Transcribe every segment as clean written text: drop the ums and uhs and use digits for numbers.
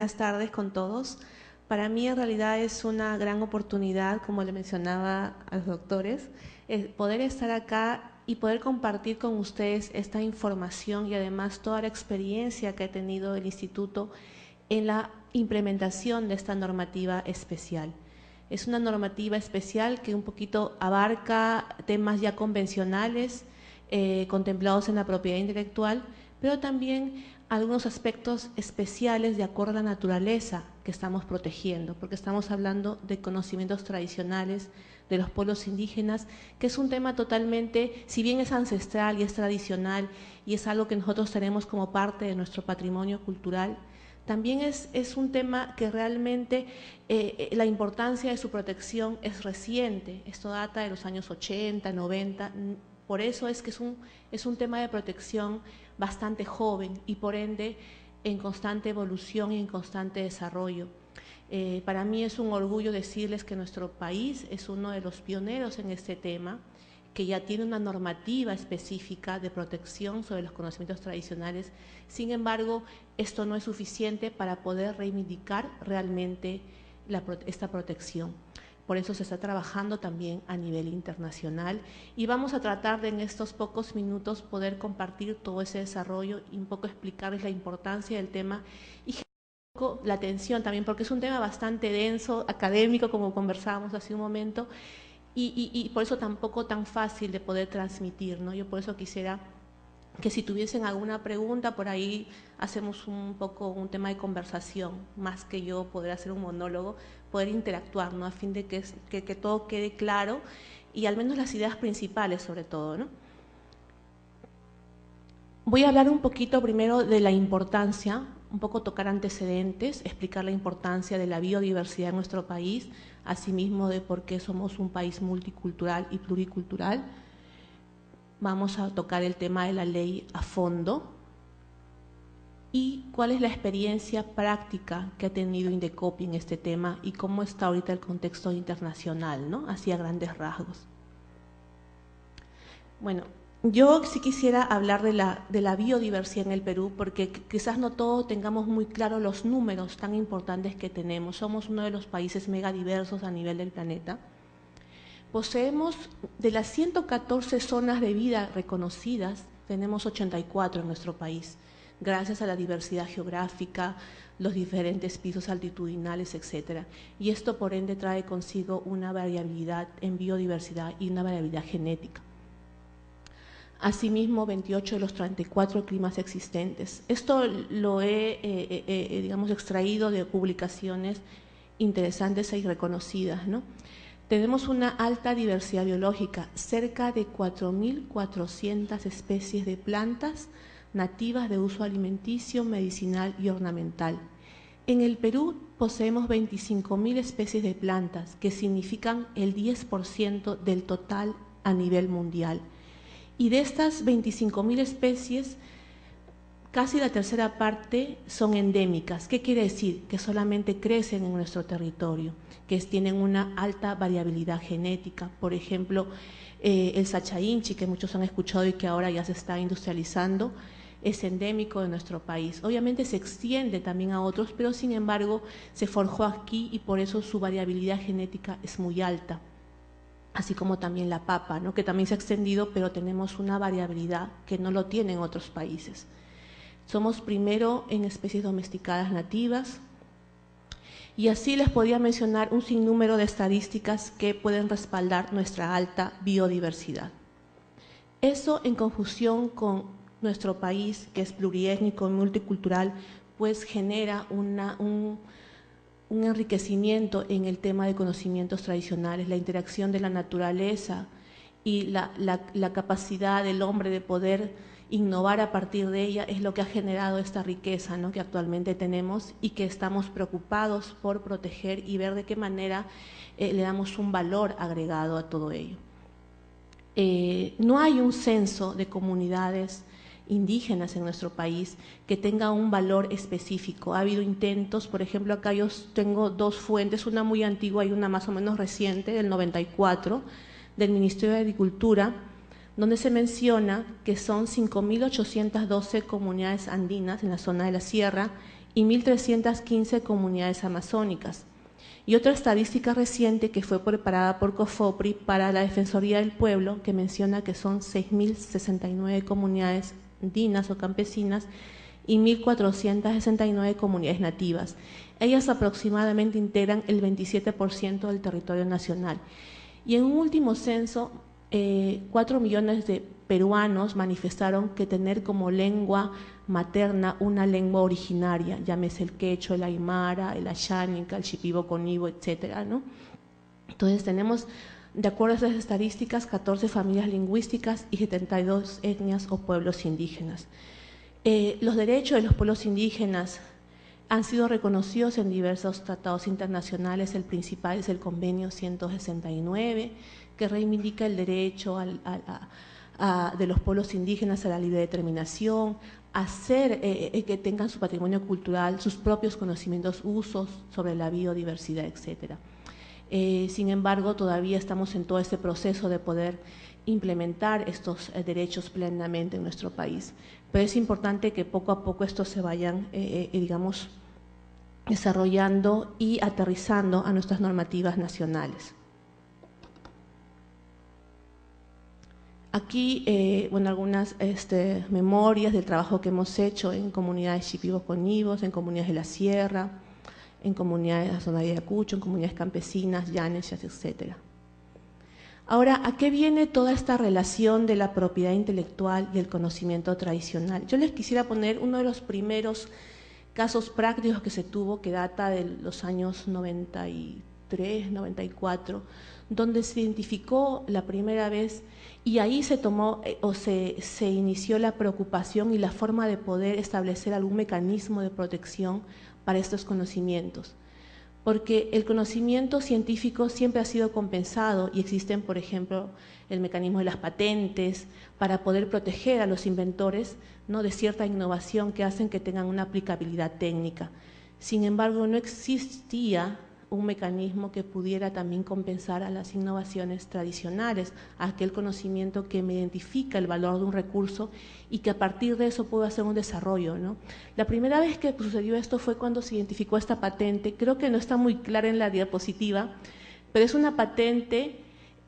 Buenas tardes con todos. Para mí en realidad es una gran oportunidad, como le mencionaba a los doctores, poder estar acá y poder compartir con ustedes esta información y además toda la experiencia que ha tenido el Instituto en la implementación de esta normativa especial. Es una normativa especial que un poquito abarca temas ya convencionales, contemplados en la propiedad intelectual, pero también algunos aspectos especiales de acuerdo a la naturaleza que estamos protegiendo, porque estamos hablando de conocimientos tradicionales de los pueblos indígenas, que es un tema totalmente, si bien es ancestral y es tradicional y es algo que nosotros tenemos como parte de nuestro patrimonio cultural, también es un tema que realmente la importancia de su protección es reciente. Esto data de los años 80, 90, por eso es que es un tema de protección bastante joven y por ende en constante evolución y en constante desarrollo. Para mí es un orgullo decirles que nuestro país es uno de los pioneros en este tema, que ya tiene una normativa específica de protección sobre los conocimientos tradicionales. Sin embargo, esto no es suficiente para poder reivindicar realmente esta protección. Por eso se está trabajando también a nivel internacional y vamos a tratar de en estos pocos minutos poder compartir todo ese desarrollo y un poco explicarles la importancia del tema y un poco la atención también, porque es un tema bastante denso, académico, como conversábamos hace un momento, y por eso tampoco tan fácil de poder transmitir, ¿no? Yo por eso quisiera que si tuviesen alguna pregunta, por ahí hacemos un poco un tema de conversación, más que yo poder hacer un monólogo, poder interactuar, ¿no? A fin de que todo quede claro y al menos las ideas principales sobre todo, ¿no? Voy a hablar un poquito primero de la importancia, un poco tocar antecedentes, explicar la importancia de la biodiversidad en nuestro país, asimismo de por qué somos un país multicultural y pluricultural. Vamos a tocar el tema de la ley a fondo y cuál es la experiencia práctica que ha tenido Indecopi en este tema y cómo está ahorita el contexto internacional, ¿no? Así a grandes rasgos. Bueno, yo sí quisiera hablar de la biodiversidad en el Perú, porque quizás no todos tengamos muy claro los números tan importantes que tenemos. Somos uno de los países megadiversos a nivel del planeta. Poseemos, de las 114 zonas de vida reconocidas, tenemos 84 en nuestro país, gracias a la diversidad geográfica, los diferentes pisos altitudinales, etc. Y esto por ende trae consigo una variabilidad en biodiversidad y una variabilidad genética. Asimismo, 28 de los 34 climas existentes. Esto lo he, digamos, extraído de publicaciones interesantes y reconocidas, ¿no? Tenemos una alta diversidad biológica, cerca de 4.400 especies de plantas nativas de uso alimenticio, medicinal y ornamental. En el Perú poseemos 25.000 especies de plantas, que significan el 10% del total a nivel mundial. Y de estas 25.000 especies, casi la tercera parte son endémicas. ¿Qué quiere decir? Que solamente crecen en nuestro territorio, que tienen una alta variabilidad genética. Por ejemplo, el sachainchi, que muchos han escuchado y que ahora ya se está industrializando, es endémico de nuestro país. Obviamente se extiende también a otros, pero sin embargo se forjó aquí y por eso su variabilidad genética es muy alta. Así como también la papa, ¿no? Que también se ha extendido, pero tenemos una variabilidad que no lo tienen otros países. Somos primero en especies domesticadas nativas y así les podría mencionar un sinnúmero de estadísticas que pueden respaldar nuestra alta biodiversidad. Eso en conjunción con nuestro país, que es pluriétnico y multicultural, pues genera un enriquecimiento en el tema de conocimientos tradicionales, la interacción de la naturaleza y la capacidad del hombre de poder innovar a partir de ella es lo que ha generado esta riqueza, ¿no? Que actualmente tenemos y que estamos preocupados por proteger y ver de qué manera le damos un valor agregado a todo ello. No hay un censo de comunidades indígenas en nuestro país que tenga un valor específico. Ha habido intentos, por ejemplo, acá yo tengo dos fuentes, una muy antigua y una más o menos reciente, del 94, del Ministerio de Agricultura, donde se menciona que son 5.812 comunidades andinas en la zona de la sierra y 1.315 comunidades amazónicas. Y otra estadística reciente que fue preparada por COFOPRI para la Defensoría del Pueblo, que menciona que son 6.069 comunidades andinas o campesinas y 1.469 comunidades nativas. Ellas aproximadamente integran el 27% del territorio nacional. Y en un último censo, 4 millones de peruanos manifestaron que tener como lengua materna una lengua originaria, llámese el quechua, el aymara, el ayánica, el shipibo-conibo, etcétera, ¿no? Entonces tenemos, de acuerdo a esas estadísticas, 14 familias lingüísticas y 72 etnias o pueblos indígenas. Los derechos de los pueblos indígenas han sido reconocidos en diversos tratados internacionales. El principal es el Convenio 169, que reivindica el derecho de los pueblos indígenas a la libre determinación, a hacer que tengan su patrimonio cultural, sus propios conocimientos, usos sobre la biodiversidad, etcétera. Sin embargo, todavía estamos en todo este proceso de poder implementar estos derechos plenamente en nuestro país. Pero es importante que poco a poco estos se vayan, digamos, desarrollando y aterrizando a nuestras normativas nacionales. Aquí, bueno, algunas memorias del trabajo que hemos hecho en comunidades shipibos-conibos, en comunidades de la sierra, en comunidades de la zona de Ayacucho, en comunidades campesinas, llanes, etcétera. Ahora, ¿a qué viene toda esta relación de la propiedad intelectual y el conocimiento tradicional? Yo les quisiera poner uno de los primeros casos prácticos que se tuvo, que data de los años 93, 94, donde se identificó la primera vez y ahí se tomó se inició la preocupación y la forma de poder establecer algún mecanismo de protección para estos conocimientos. Porque el conocimiento científico siempre ha sido compensado y existen, por ejemplo, el mecanismo de las patentes para poder proteger a los inventores, ¿no?, de cierta innovación que hacen que tengan una aplicabilidad técnica. Sin embargo, no existía un mecanismo que pudiera también compensar a las innovaciones tradicionales, a aquel conocimiento que me identifica el valor de un recurso y que a partir de eso puedo hacer un desarrollo, ¿no? La primera vez que sucedió esto fue cuando se identificó esta patente, creo que no está muy clara en la diapositiva, pero es una patente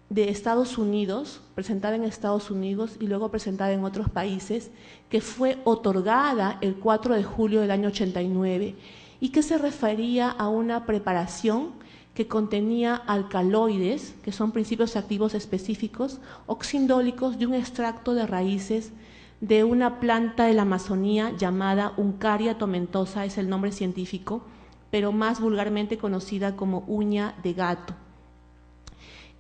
de Estados Unidos, presentada en Estados Unidos y luego presentada en otros países, que fue otorgada el 4 de julio del año 89 y que se refería a una preparación que contenía alcaloides, que son principios activos específicos, oxindólicos de un extracto de raíces de una planta de la Amazonía llamada Uncaria tomentosa, es el nombre científico, pero más vulgarmente conocida como uña de gato.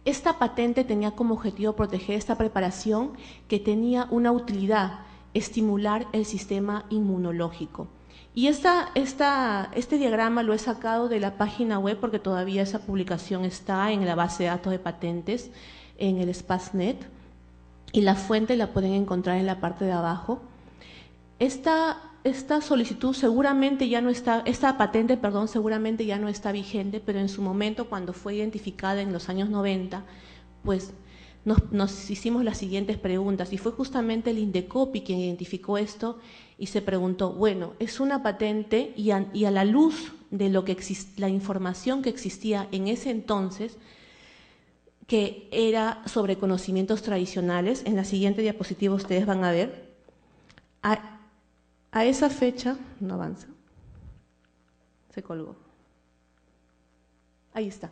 Esta patente tenía como objetivo proteger esta preparación que tenía una utilidad, estimular el sistema inmunológico. Y este diagrama lo he sacado de la página web porque todavía esa publicación está en la base de datos de patentes, en el SPASNet, y la fuente la pueden encontrar en la parte de abajo. Esta solicitud seguramente ya no está, esta patente, perdón, seguramente ya no está vigente, pero en su momento, cuando fue identificada en los años 90, pues nos hicimos las siguientes preguntas, y fue justamente el INDECOPI quien identificó esto y se preguntó, bueno, es una patente y a la luz de lo que la información que existía en ese entonces, que era sobre conocimientos tradicionales, en la siguiente diapositiva ustedes van a ver, a esa fecha, no avanza, se colgó, ahí está.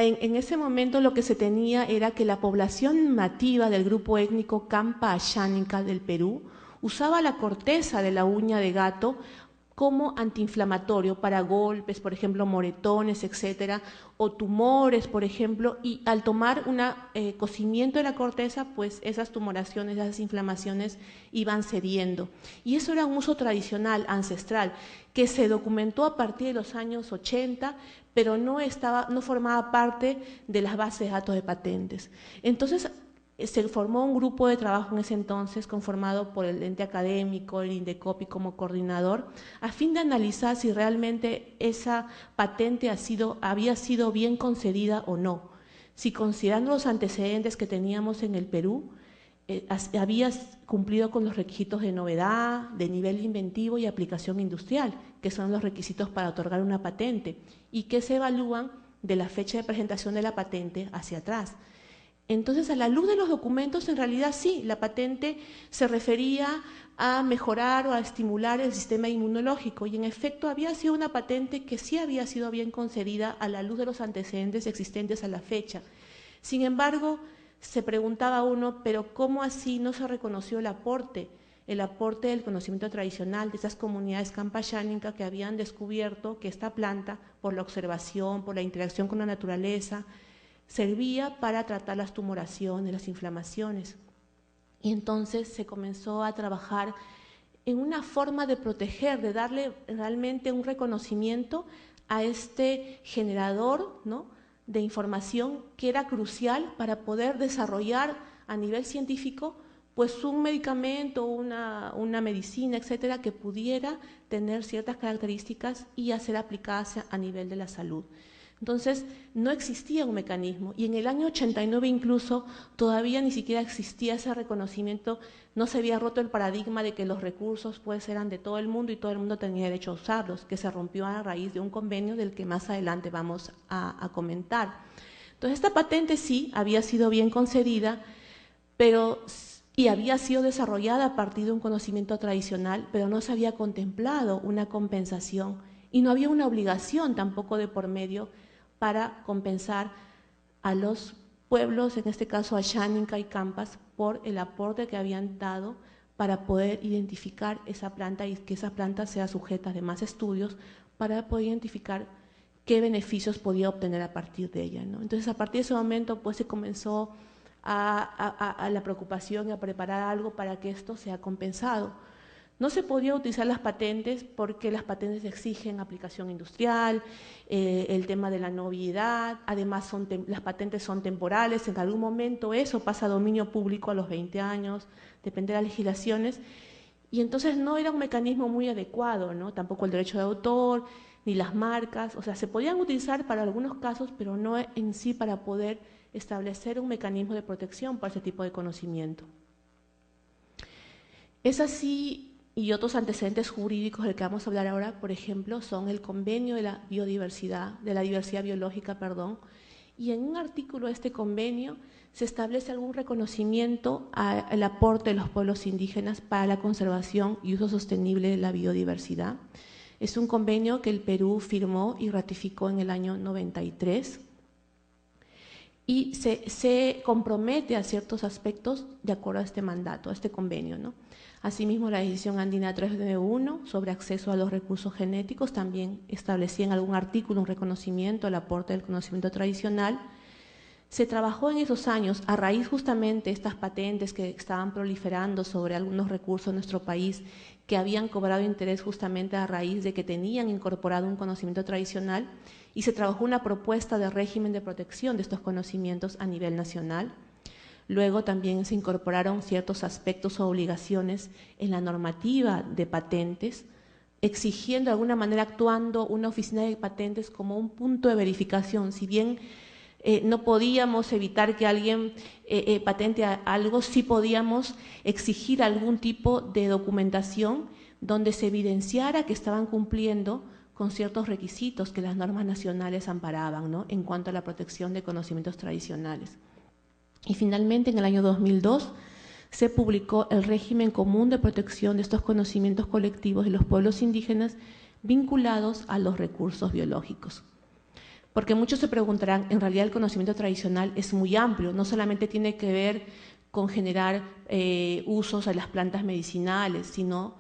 En ese momento lo que se tenía era que la población nativa del grupo étnico Campa Ayánica del Perú usaba la corteza de la uña de gato como antiinflamatorio para golpes, por ejemplo, moretones, etcétera, o tumores, por ejemplo, y al tomar un cocimiento de la corteza, pues esas tumoraciones, esas inflamaciones iban cediendo. Y eso era un uso tradicional, ancestral, que se documentó a partir de los años 80, pero no formaba parte de las bases de datos de patentes. Entonces, se formó un grupo de trabajo en ese entonces conformado por el ente académico, el INDECOPI como coordinador, a fin de analizar si realmente esa patente había sido bien concedida o no. Si considerando los antecedentes que teníamos en el Perú, había cumplido con los requisitos de novedad, de nivel inventivo y aplicación industrial, que son los requisitos para otorgar una patente y que se evalúan de la fecha de presentación de la patente hacia atrás. Entonces, a la luz de los documentos, en realidad sí, la patente se refería a mejorar o a estimular el sistema inmunológico y en efecto había sido una patente que sí había sido bien concedida a la luz de los antecedentes existentes a la fecha. Sin embargo, se preguntaba uno, pero ¿cómo así no se reconoció el aporte del conocimiento tradicional de esas comunidades campayánicas que habían descubierto que esta planta, por la observación, por la interacción con la naturaleza, servía para tratar las tumoraciones, las inflamaciones? Y entonces se comenzó a trabajar en una forma de proteger, de darle realmente un reconocimiento a este generador, ¿no?, de información que era crucial para poder desarrollar a nivel científico pues un medicamento, una medicina, etcétera, que pudiera tener ciertas características y ser aplicadas a nivel de la salud. Entonces, no existía un mecanismo y en el año 89 incluso todavía ni siquiera existía ese reconocimiento, no se había roto el paradigma de que los recursos pues eran de todo el mundo y todo el mundo tenía derecho a usarlos, que se rompió a raíz de un convenio del que más adelante vamos a comentar. Entonces, esta patente sí había sido bien concedida, y había sido desarrollada a partir de un conocimiento tradicional, pero no se había contemplado una compensación y no había una obligación tampoco de por medio para compensar a los pueblos, en este caso a Xáninca y Campas, por el aporte que habían dado para poder identificar esa planta y que esa planta sea sujeta de más estudios para poder identificar qué beneficios podía obtener a partir de ella, ¿no? Entonces, a partir de ese momento, pues se comenzó a la preocupación y a preparar algo para que esto sea compensado. No se podía utilizar las patentes porque las patentes exigen aplicación industrial, el tema de la novedad, además las patentes son temporales, en algún momento eso pasa a dominio público a los 20 años, depende de las legislaciones, y entonces no era un mecanismo muy adecuado, ¿no? Tampoco el derecho de autor, ni las marcas, o sea, se podían utilizar para algunos casos, pero no en sí para poder establecer un mecanismo de protección para ese tipo de conocimiento. Es así, y otros antecedentes jurídicos del que vamos a hablar ahora, por ejemplo, son el convenio de la biodiversidad, de la diversidad biológica, perdón, y en un artículo de este convenio se establece algún reconocimiento al aporte de los pueblos indígenas para la conservación y uso sostenible de la biodiversidad. Es un convenio que el Perú firmó y ratificó en el año 93 y se compromete a ciertos aspectos de acuerdo a este mandato, a este convenio, ¿no? Asimismo, la decisión andina 391 sobre acceso a los recursos genéticos también establecía en algún artículo un reconocimiento al aporte del conocimiento tradicional. Se trabajó en esos años a raíz justamente de estas patentes que estaban proliferando sobre algunos recursos de nuestro país que habían cobrado interés justamente a raíz de que tenían incorporado un conocimiento tradicional, y se trabajó una propuesta de régimen de protección de estos conocimientos a nivel nacional. Luego también se incorporaron ciertos aspectos o obligaciones en la normativa de patentes, exigiendo de alguna manera, actuando una oficina de patentes como un punto de verificación. Si bien no podíamos evitar que alguien patente algo, sí podíamos exigir algún tipo de documentación donde se evidenciara que estaban cumpliendo con ciertos requisitos que las normas nacionales amparaban, ¿no?, en cuanto a la protección de conocimientos tradicionales. Y finalmente, en el año 2002, se publicó el régimen común de protección de estos conocimientos colectivos de los pueblos indígenas vinculados a los recursos biológicos. Porque muchos se preguntarán, en realidad el conocimiento tradicional es muy amplio, no solamente tiene que ver con generar usos a las plantas medicinales, sino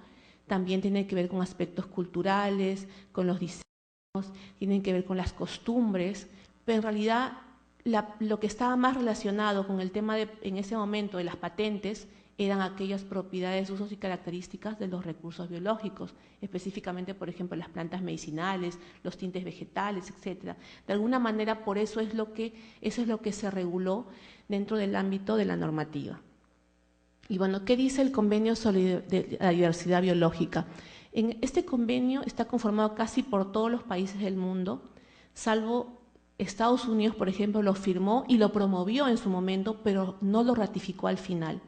también tiene que ver con aspectos culturales, con los diseños, tienen que ver con las costumbres, pero en realidad lo que estaba más relacionado con el tema en ese momento de las patentes eran aquellas propiedades, usos y características de los recursos biológicos, específicamente, por ejemplo, las plantas medicinales, los tintes vegetales, etcétera. De alguna manera, por eso es lo que se reguló dentro del ámbito de la normativa. Y bueno, ¿qué dice el convenio de la diversidad biológica? Este convenio está conformado casi por todos los países del mundo, salvo Estados Unidos, por ejemplo, lo firmó y lo promovió en su momento, pero no lo ratificó al final.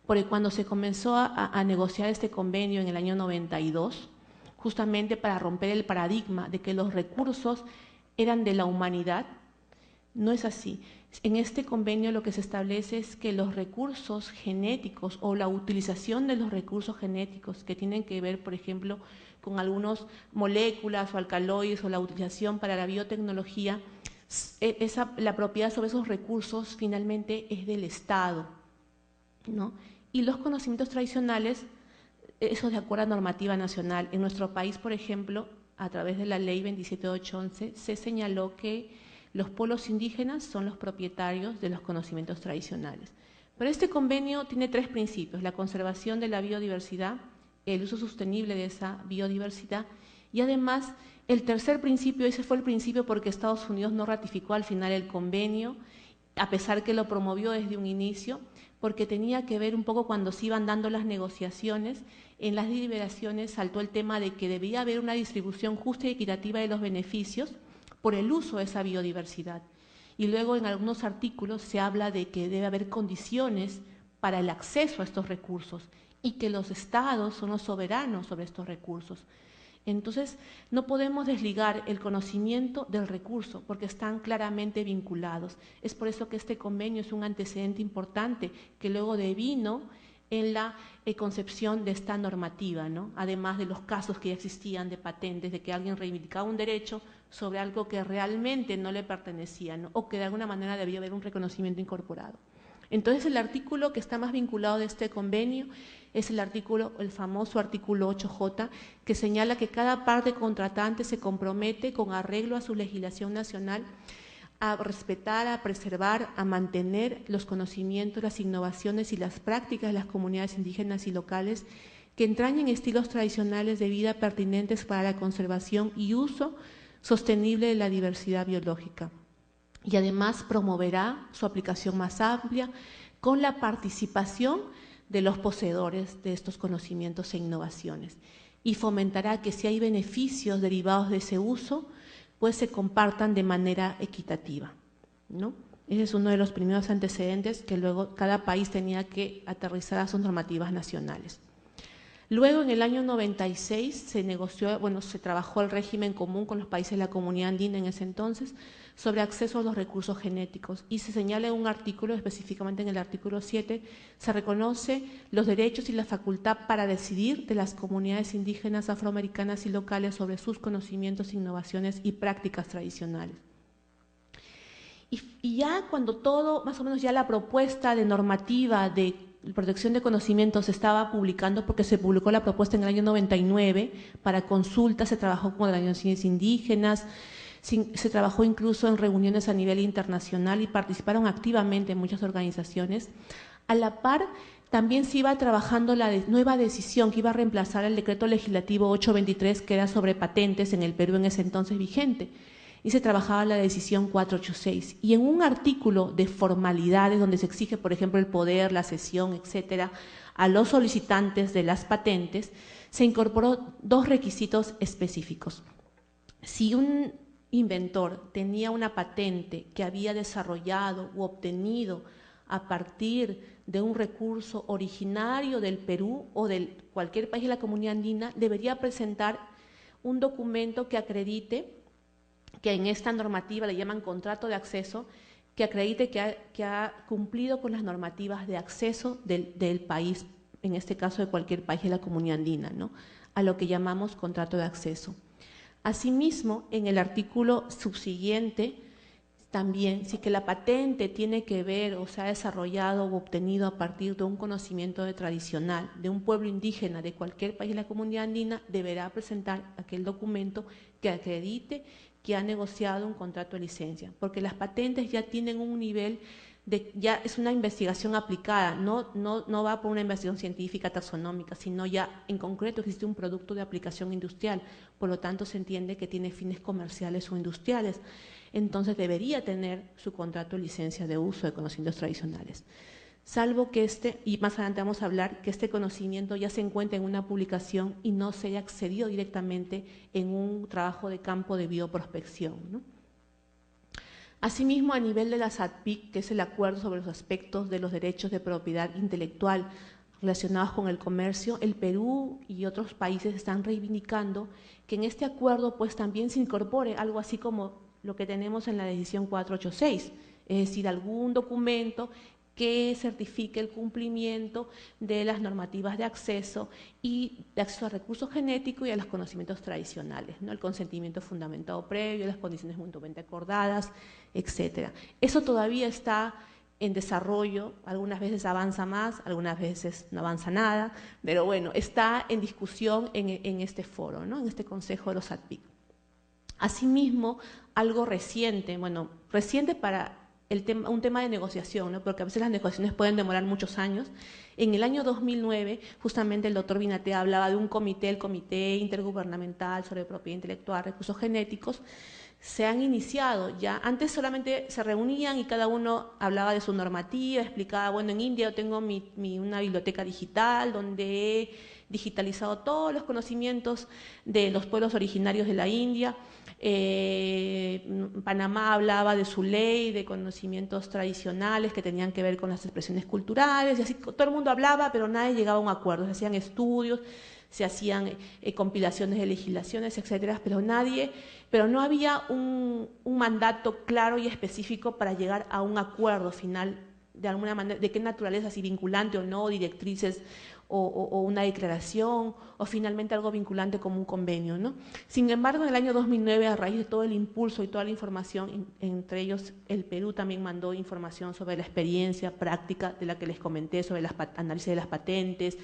porque cuando se comenzó a negociar este convenio en el año 92, justamente para romper el paradigma de que los recursos eran de la humanidad, no es así. En este convenio lo que se establece es que los recursos genéticos o la utilización de los recursos genéticos que tienen que ver, por ejemplo, con algunas moléculas o alcaloides o la utilización para la biotecnología, la propiedad sobre esos recursos finalmente es del Estado, ¿no? Y los conocimientos tradicionales, eso de acuerdo a normativa nacional. En nuestro país, por ejemplo, a través de la ley 27811, se señaló que los pueblos indígenas son los propietarios de los conocimientos tradicionales. Pero este convenio tiene 3 principios: la conservación de la biodiversidad, el uso sostenible de esa biodiversidad y además el tercer principio, ese fue el principio porque Estados Unidos no ratificó al final el convenio, a pesar que lo promovió desde un inicio, porque tenía que ver un poco cuando se iban dando las negociaciones. En las deliberaciones saltó el tema de que debía haber una distribución justa y equitativa de los beneficios por el uso de esa biodiversidad. Y luego en algunos artículos se habla de que debe haber condiciones para el acceso a estos recursos y que los estados son los soberanos sobre estos recursos. Entonces, no podemos desligar el conocimiento del recurso porque están claramente vinculados. Es por eso que este convenio es un antecedente importante que luego devino en la concepción de esta normativa, ¿no? Además de los casos que ya existían de patentes, de que alguien reivindicaba un derecho sobre algo que realmente no le pertenecía, ¿no? O que de alguna manera debía haber un reconocimiento incorporado. Entonces, el artículo que está más vinculado de este convenio es el famoso artículo 8J, que señala que cada parte contratante se compromete con arreglo a su legislación nacional a respetar, a preservar, a mantener los conocimientos, las innovaciones y las prácticas de las comunidades indígenas y locales que entrañen estilos tradicionales de vida pertinentes para la conservación y uso sostenible de la diversidad biológica. Y además promoverá su aplicación más amplia con la participación de los poseedores de estos conocimientos e innovaciones, y fomentará que si hay beneficios derivados de ese uso, pues se compartan de manera equitativa, ¿no? Ese es uno de los primeros antecedentes que luego cada país tenía que aterrizar a sus normativas nacionales. Luego, en el año 96, se negoció, se trabajó el régimen común con los países de la Comunidad Andina en ese entonces sobre acceso a los recursos genéticos, y se señala en un artículo, específicamente en el artículo 7, se reconoce los derechos y la facultad para decidir de las comunidades indígenas, afroamericanas y locales sobre sus conocimientos, innovaciones y prácticas tradicionales. Y ya cuando todo, más o menos ya la propuesta de normativa de protección de conocimientos se estaba publicando, porque se publicó la propuesta en el año 99 para consulta, se trabajó con organizaciones indígenas, se trabajó incluso en reuniones a nivel internacional y participaron activamente muchas organizaciones. A la par, también se iba trabajando la nueva decisión que iba a reemplazar el decreto legislativo 823, que era sobre patentes en el Perú en ese entonces vigente, y se trabajaba la decisión 486. Y en un artículo de formalidades donde se exige, por ejemplo, el poder, la cesión, etcétera, a los solicitantes de las patentes, se incorporó 2 requisitos específicos. Si un inventor tenía una patente que había desarrollado u obtenido a partir de un recurso originario del Perú o de cualquier país de la Comunidad Andina, debería presentar un documento que acredite, que en esta normativa le llaman contrato de acceso, que acredite que ha cumplido con las normativas de acceso del país, en este caso de cualquier país de la Comunidad Andina, ¿no? A lo que llamamos contrato de acceso. Asimismo, en el artículo subsiguiente, también, si que la patente tiene que ver o se ha desarrollado o obtenido a partir de un conocimiento tradicional de un pueblo indígena de cualquier país de la Comunidad Andina, deberá presentar aquel documento que acredite que ha negociado un contrato de licencia, porque las patentes ya tienen un nivel ya es una investigación aplicada, no va por una investigación científica, taxonómica, sino ya en concreto existe un producto de aplicación industrial, por lo tanto se entiende que tiene fines comerciales o industriales, entonces debería tener su contrato de licencia de uso de conocimientos tradicionales. Salvo que y más adelante vamos a hablar, que este conocimiento ya se encuentra en una publicación y no se haya accedido directamente en un trabajo de campo de bioprospección, ¿no? Asimismo, a nivel de la SADPIC, que es el acuerdo sobre los aspectos de los derechos de propiedad intelectual relacionados con el comercio, el Perú y otros países están reivindicando que en este acuerdo pues también se incorpore algo así como lo que tenemos en la decisión 486, es decir, algún documento que certifique el cumplimiento de las normativas de acceso y de acceso a recursos genéticos y a los conocimientos tradicionales, ¿no? El consentimiento fundamentado previo, las condiciones mutuamente acordadas, etcétera. Eso todavía está en desarrollo, algunas veces avanza más, algunas veces no avanza nada, pero bueno, está en discusión en este foro, ¿no? En este Consejo de los ADPIC. Asimismo, algo reciente, bueno, reciente para un tema de negociación, ¿no? Porque a veces las negociaciones pueden demorar muchos años. En el año 2009, justamente el doctor Binatea hablaba de un comité, el Comité Intergubernamental sobre Propiedad Intelectual, Recursos Genéticos. Se han iniciado ya, antes solamente se reunían y cada uno hablaba de su normativa, explicaba, bueno, en India yo tengo una biblioteca digital donde he digitalizado todos los conocimientos de los pueblos originarios de la India. Panamá hablaba de su ley de conocimientos tradicionales que tenían que ver con las expresiones culturales, y así todo el mundo hablaba, pero nadie llegaba a un acuerdo, se hacían estudios, se hacían compilaciones de legislaciones, etcétera, pero no había un mandato claro y específico para llegar a un acuerdo final, de alguna manera, de qué naturaleza, si vinculante o no, directrices o una declaración, o finalmente algo vinculante como un convenio, ¿no? Sin embargo, en el año 2009, a raíz de todo el impulso y toda la información, entre ellos el Perú también mandó información sobre la experiencia práctica de la que les comenté, sobre el análisis de las patentes,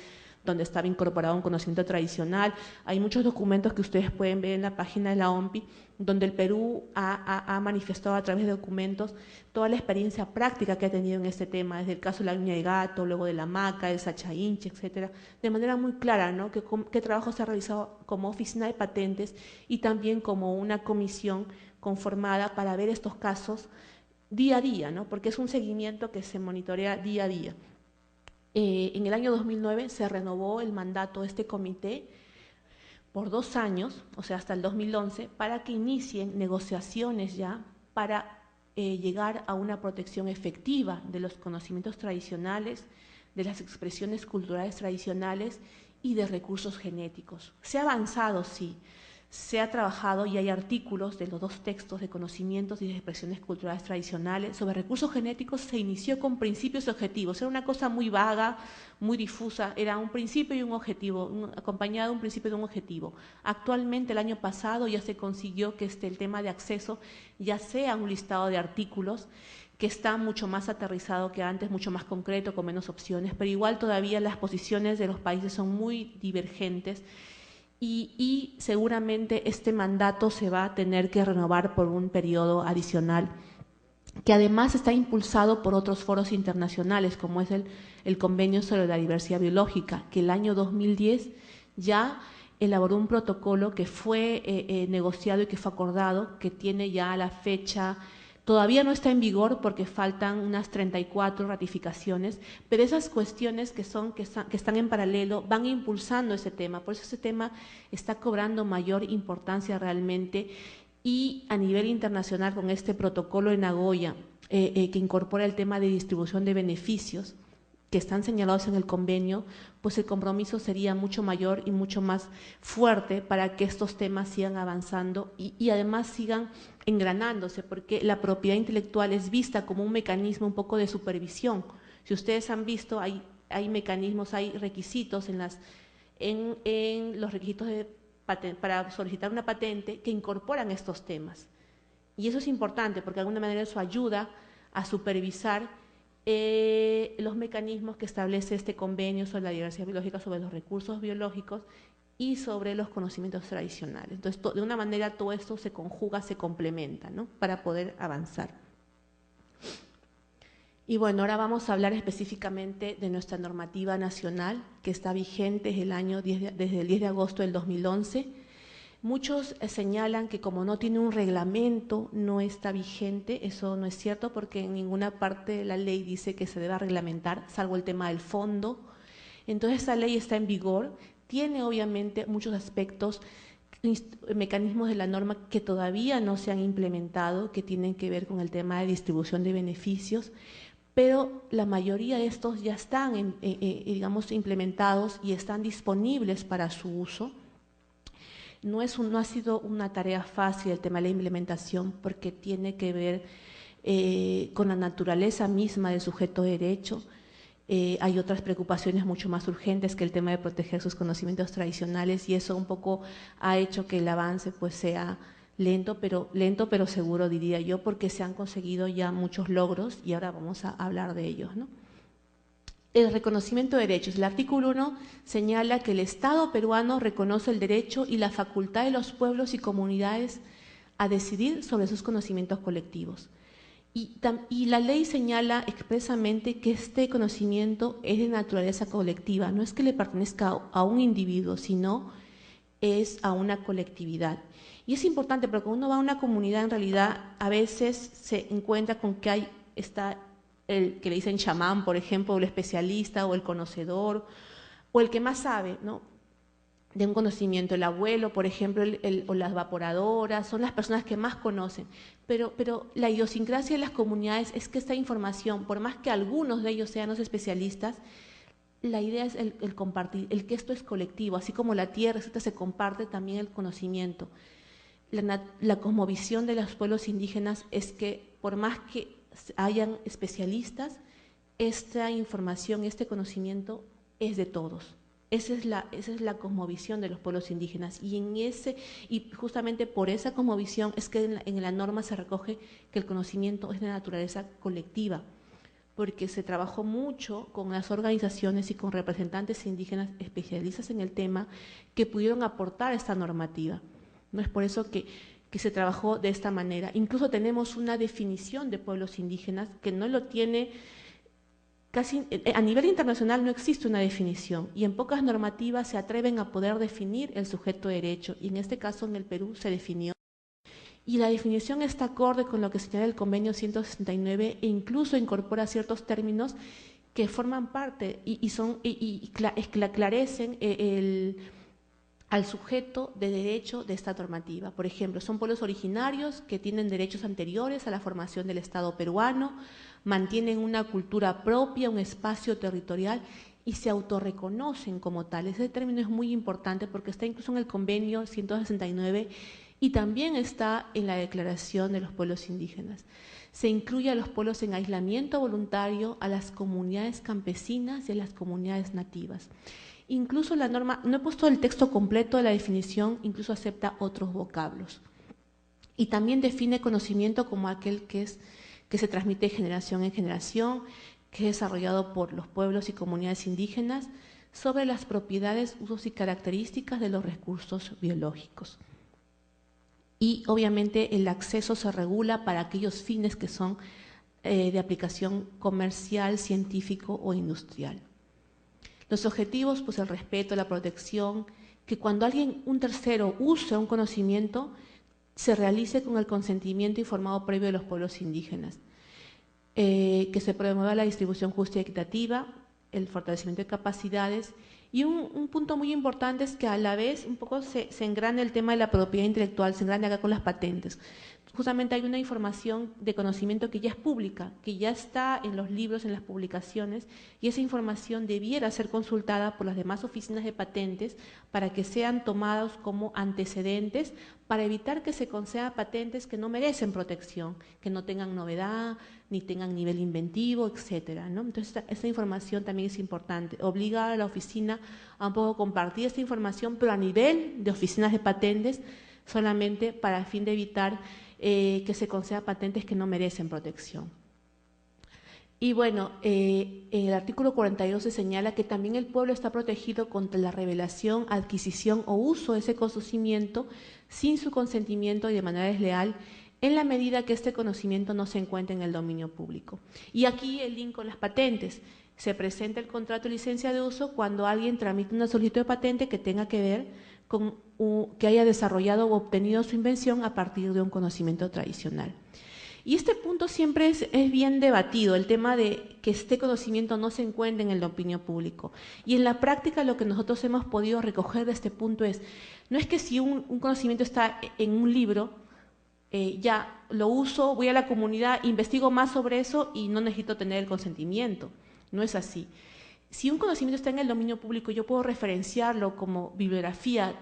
donde estaba incorporado un conocimiento tradicional. Hay muchos documentos que ustedes pueden ver en la página de la OMPI, donde el Perú ha manifestado a través de documentos toda la experiencia práctica que ha tenido en este tema, desde el caso de la uña de gato, luego de la maca, el sachainche, etcétera, de manera muy clara, ¿no? qué trabajo se ha realizado como oficina de patentes y también como una comisión conformada para ver estos casos día a día, ¿no? Porque es un seguimiento que se monitorea día a día. En el año 2009 se renovó el mandato de este comité por 2 años, o sea, hasta el 2011, para que inicien negociaciones ya para llegar a una protección efectiva de los conocimientos tradicionales, de las expresiones culturales tradicionales y de recursos genéticos. Se ha avanzado, sí. Se ha trabajado y hay artículos de los 2 textos de conocimientos y de expresiones culturales tradicionales. Sobre recursos genéticos se inició con principios y objetivos. Era una cosa muy vaga, muy difusa. Era un principio y un objetivo, acompañado de un principio y de un objetivo. Actualmente, el año pasado, ya se consiguió que el tema de acceso ya sea un listado de artículos que está mucho más aterrizado que antes, mucho más concreto, con menos opciones, pero igual todavía las posiciones de los países son muy divergentes. Y seguramente este mandato se va a tener que renovar por un periodo adicional, que además está impulsado por otros foros internacionales, como es el Convenio sobre la Diversidad Biológica, que el año 2010 ya elaboró un protocolo que fue negociado y que fue acordado, que tiene ya la fecha. Todavía no está en vigor porque faltan unas 34 ratificaciones, pero esas cuestiones que están en paralelo van impulsando ese tema. Por eso ese tema está cobrando mayor importancia realmente, y a nivel internacional con este protocolo en Nagoya, que incorpora el tema de distribución de beneficios que están señalados en el convenio, pues el compromiso sería mucho mayor y mucho más fuerte para que estos temas sigan avanzando y además sigan engranándose, porque la propiedad intelectual es vista como un mecanismo un poco de supervisión. Si ustedes han visto, hay mecanismos, hay requisitos en los requisitos para solicitar una patente que incorporan estos temas. Y eso es importante porque de alguna manera eso ayuda a supervisar los mecanismos que establece este convenio sobre la diversidad biológica, sobre los recursos biológicos y sobre los conocimientos tradicionales. Entonces, de una manera todo esto se conjuga, se complementa, ¿no? Para poder avanzar. Y bueno, ahora vamos a hablar específicamente de nuestra normativa nacional, que está vigente desde el 10 de agosto del 2011. Muchos señalan que como no tiene un reglamento, no está vigente. Eso no es cierto porque en ninguna parte de la ley dice que se deba reglamentar, salvo el tema del fondo. Entonces, esa ley está en vigor, tiene obviamente muchos aspectos, mecanismos de la norma que todavía no se han implementado, que tienen que ver con el tema de distribución de beneficios, pero la mayoría de estos ya están, digamos, implementados y están disponibles para su uso. No ha sido una tarea fácil el tema de la implementación porque tiene que ver con la naturaleza misma del sujeto de derecho. Hay otras preocupaciones mucho más urgentes que el tema de proteger sus conocimientos tradicionales, y eso un poco ha hecho que el avance pues sea lento pero seguro, diría yo, porque se han conseguido ya muchos logros y ahora vamos a hablar de ellos, ¿no? El reconocimiento de derechos. El artículo 1 señala que el Estado peruano reconoce el derecho y la facultad de los pueblos y comunidades a decidir sobre sus conocimientos colectivos. Y la ley señala expresamente que este conocimiento es de naturaleza colectiva, no es que le pertenezca a un individuo, sino es a una colectividad. Y es importante porque cuando uno va a una comunidad, en realidad a veces se encuentra con que está el que le dicen chamán, por ejemplo, o el especialista, o el conocedor, o el que más sabe, ¿no?, de un conocimiento. El abuelo, por ejemplo, o las evaporadoras, son las personas que más conocen. Pero la idiosincrasia de las comunidades es que esta información, por más que algunos de ellos sean los especialistas, la idea es el compartir, el que esto es colectivo, así como la tierra se comparte también el conocimiento. La cosmovisión de los pueblos indígenas es que por más que hayan especialistas, esta información, este conocimiento es de todos. Esa es la cosmovisión de los pueblos indígenas, y justamente por esa cosmovisión es que en la norma se recoge que el conocimiento es de naturaleza colectiva, porque se trabajó mucho con las organizaciones y con representantes indígenas especialistas en el tema que pudieron aportar esta normativa. No es por eso que se trabajó de esta manera. Incluso tenemos una definición de pueblos indígenas que no lo tiene. Casi a nivel internacional no existe una definición, y en pocas normativas se atreven a poder definir el sujeto de derecho, y en este caso en el Perú se definió. Y la definición está acorde con lo que señala el convenio 169 e incluso incorpora ciertos términos que forman parte y esclarecen al sujeto de derecho de esta normativa. Por ejemplo, son pueblos originarios que tienen derechos anteriores a la formación del Estado peruano, mantienen una cultura propia, un espacio territorial y se autorreconocen como tales. Ese término es muy importante porque está incluso en el convenio 169 y también está en la Declaración de los Pueblos Indígenas. Se incluye a los pueblos en aislamiento voluntario, a las comunidades campesinas y a las comunidades nativas. Incluso la norma, no he puesto el texto completo de la definición, incluso acepta otros vocablos. Y también define conocimiento como aquel que se transmite de generación en generación, que es desarrollado por los pueblos y comunidades indígenas sobre las propiedades, usos y características de los recursos biológicos. Y obviamente el acceso se regula para aquellos fines que son de aplicación comercial, científico o industrial. Los objetivos, pues el respeto, la protección, que cuando un tercero use un conocimiento, se realice con el consentimiento informado previo de los pueblos indígenas, que se promueva la distribución justa y equitativa, el fortalecimiento de capacidades, y un punto muy importante es que a la vez un poco se engrana el tema de la propiedad intelectual, se engrana acá con las patentes. Justamente hay una información de conocimiento que ya es pública, que ya está en los libros, en las publicaciones, y esa información debiera ser consultada por las demás oficinas de patentes para que sean tomados como antecedentes para evitar que se concedan patentes que no merecen protección, que no tengan novedad, ni tengan nivel inventivo, etcétera, ¿no? Entonces, esta información también es importante. Obliga a la oficina a un poco compartir esta información, pero a nivel de oficinas de patentes, solamente para el fin de evitar que se conceda patentes que no merecen protección. Y bueno, en el artículo 42 se señala que también el pueblo está protegido contra la revelación, adquisición o uso de ese conocimiento sin su consentimiento y de manera desleal, en la medida que este conocimiento no se encuentre en el dominio público. Y aquí el link con las patentes. Se presenta el contrato de licencia de uso cuando alguien tramita una solicitud de patente que tenga que ver con que haya desarrollado o obtenido su invención a partir de un conocimiento tradicional. Y este punto siempre es bien debatido, el tema de que este conocimiento no se encuentre en el dominio público. Y en la práctica lo que nosotros hemos podido recoger de este punto es, no es que si un conocimiento está en un libro, ya lo uso, voy a la comunidad, investigo más sobre eso y no necesito tener el consentimiento. No es así. Si un conocimiento está en el dominio público, yo puedo referenciarlo como bibliografía,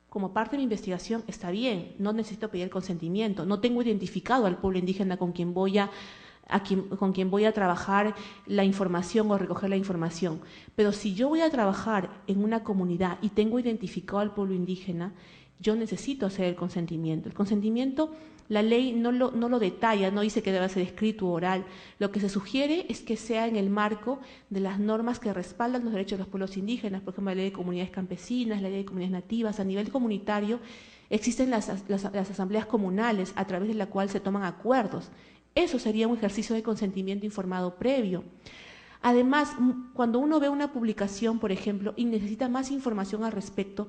como parte de mi investigación, está bien, no necesito pedir el consentimiento, no tengo identificado al pueblo indígena con quien voy a trabajar la información o recoger la información. Pero si yo voy a trabajar en una comunidad y tengo identificado al pueblo indígena, yo necesito hacer el consentimiento. El consentimiento, la ley no lo detalla, no dice que deba ser escrito o oral. Lo que se sugiere es que sea en el marco de las normas que respaldan los derechos de los pueblos indígenas, por ejemplo, la ley de comunidades campesinas, la ley de comunidades nativas. A nivel comunitario existen las asambleas comunales a través de la cual se toman acuerdos. Eso sería un ejercicio de consentimiento informado previo. Además, cuando uno ve una publicación, por ejemplo, y necesita más información al respecto,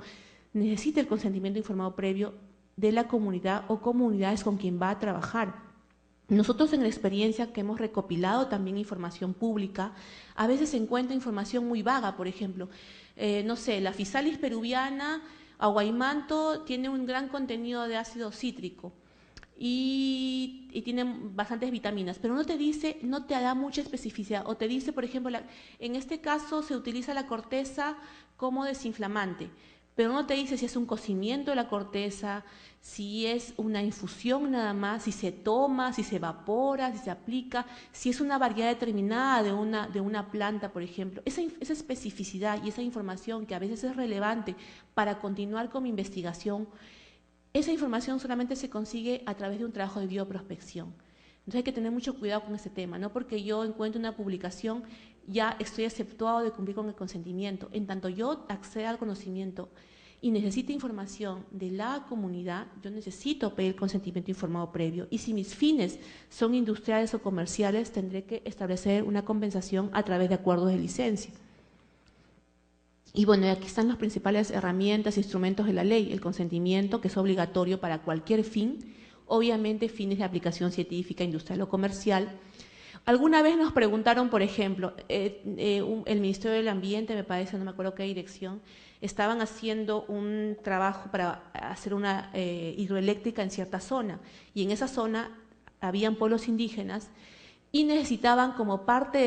necesita el consentimiento informado previo de la comunidad o comunidades con quien va a trabajar. Nosotros en la experiencia que hemos recopilado también información pública, a veces se encuentra información muy vaga, por ejemplo, no sé, la Physalis peruviana, Aguaymanto, tiene un gran contenido de ácido cítrico y tiene bastantes vitaminas, pero no te dice, no te da mucha especificidad, o te dice, por ejemplo, en este caso se utiliza la corteza como desinflamante, pero no te dice si es un cocimiento de la corteza, si es una infusión nada más, si se toma, si se evapora, si se aplica, si es una variedad determinada de una planta, por ejemplo. Esa especificidad y esa información que a veces es relevante para continuar con mi investigación, esa información solamente se consigue a través de un trabajo de bioprospección. Entonces hay que tener mucho cuidado con ese tema, no porque yo encuentre una publicación ya estoy exceptuado de cumplir con el consentimiento. En tanto yo acceda al conocimiento y necesite información de la comunidad, yo necesito pedir consentimiento informado previo. Y si mis fines son industriales o comerciales, tendré que establecer una compensación a través de acuerdos de licencia. Y bueno, aquí están las principales herramientas e instrumentos de la ley. El consentimiento, que es obligatorio para cualquier fin, obviamente fines de aplicación científica, industrial o comercial. Alguna vez nos preguntaron, por ejemplo, el Ministerio del Ambiente, me parece, no me acuerdo qué dirección, estaban haciendo un trabajo para hacer una hidroeléctrica en cierta zona, y en esa zona habían pueblos indígenas y necesitaban, como parte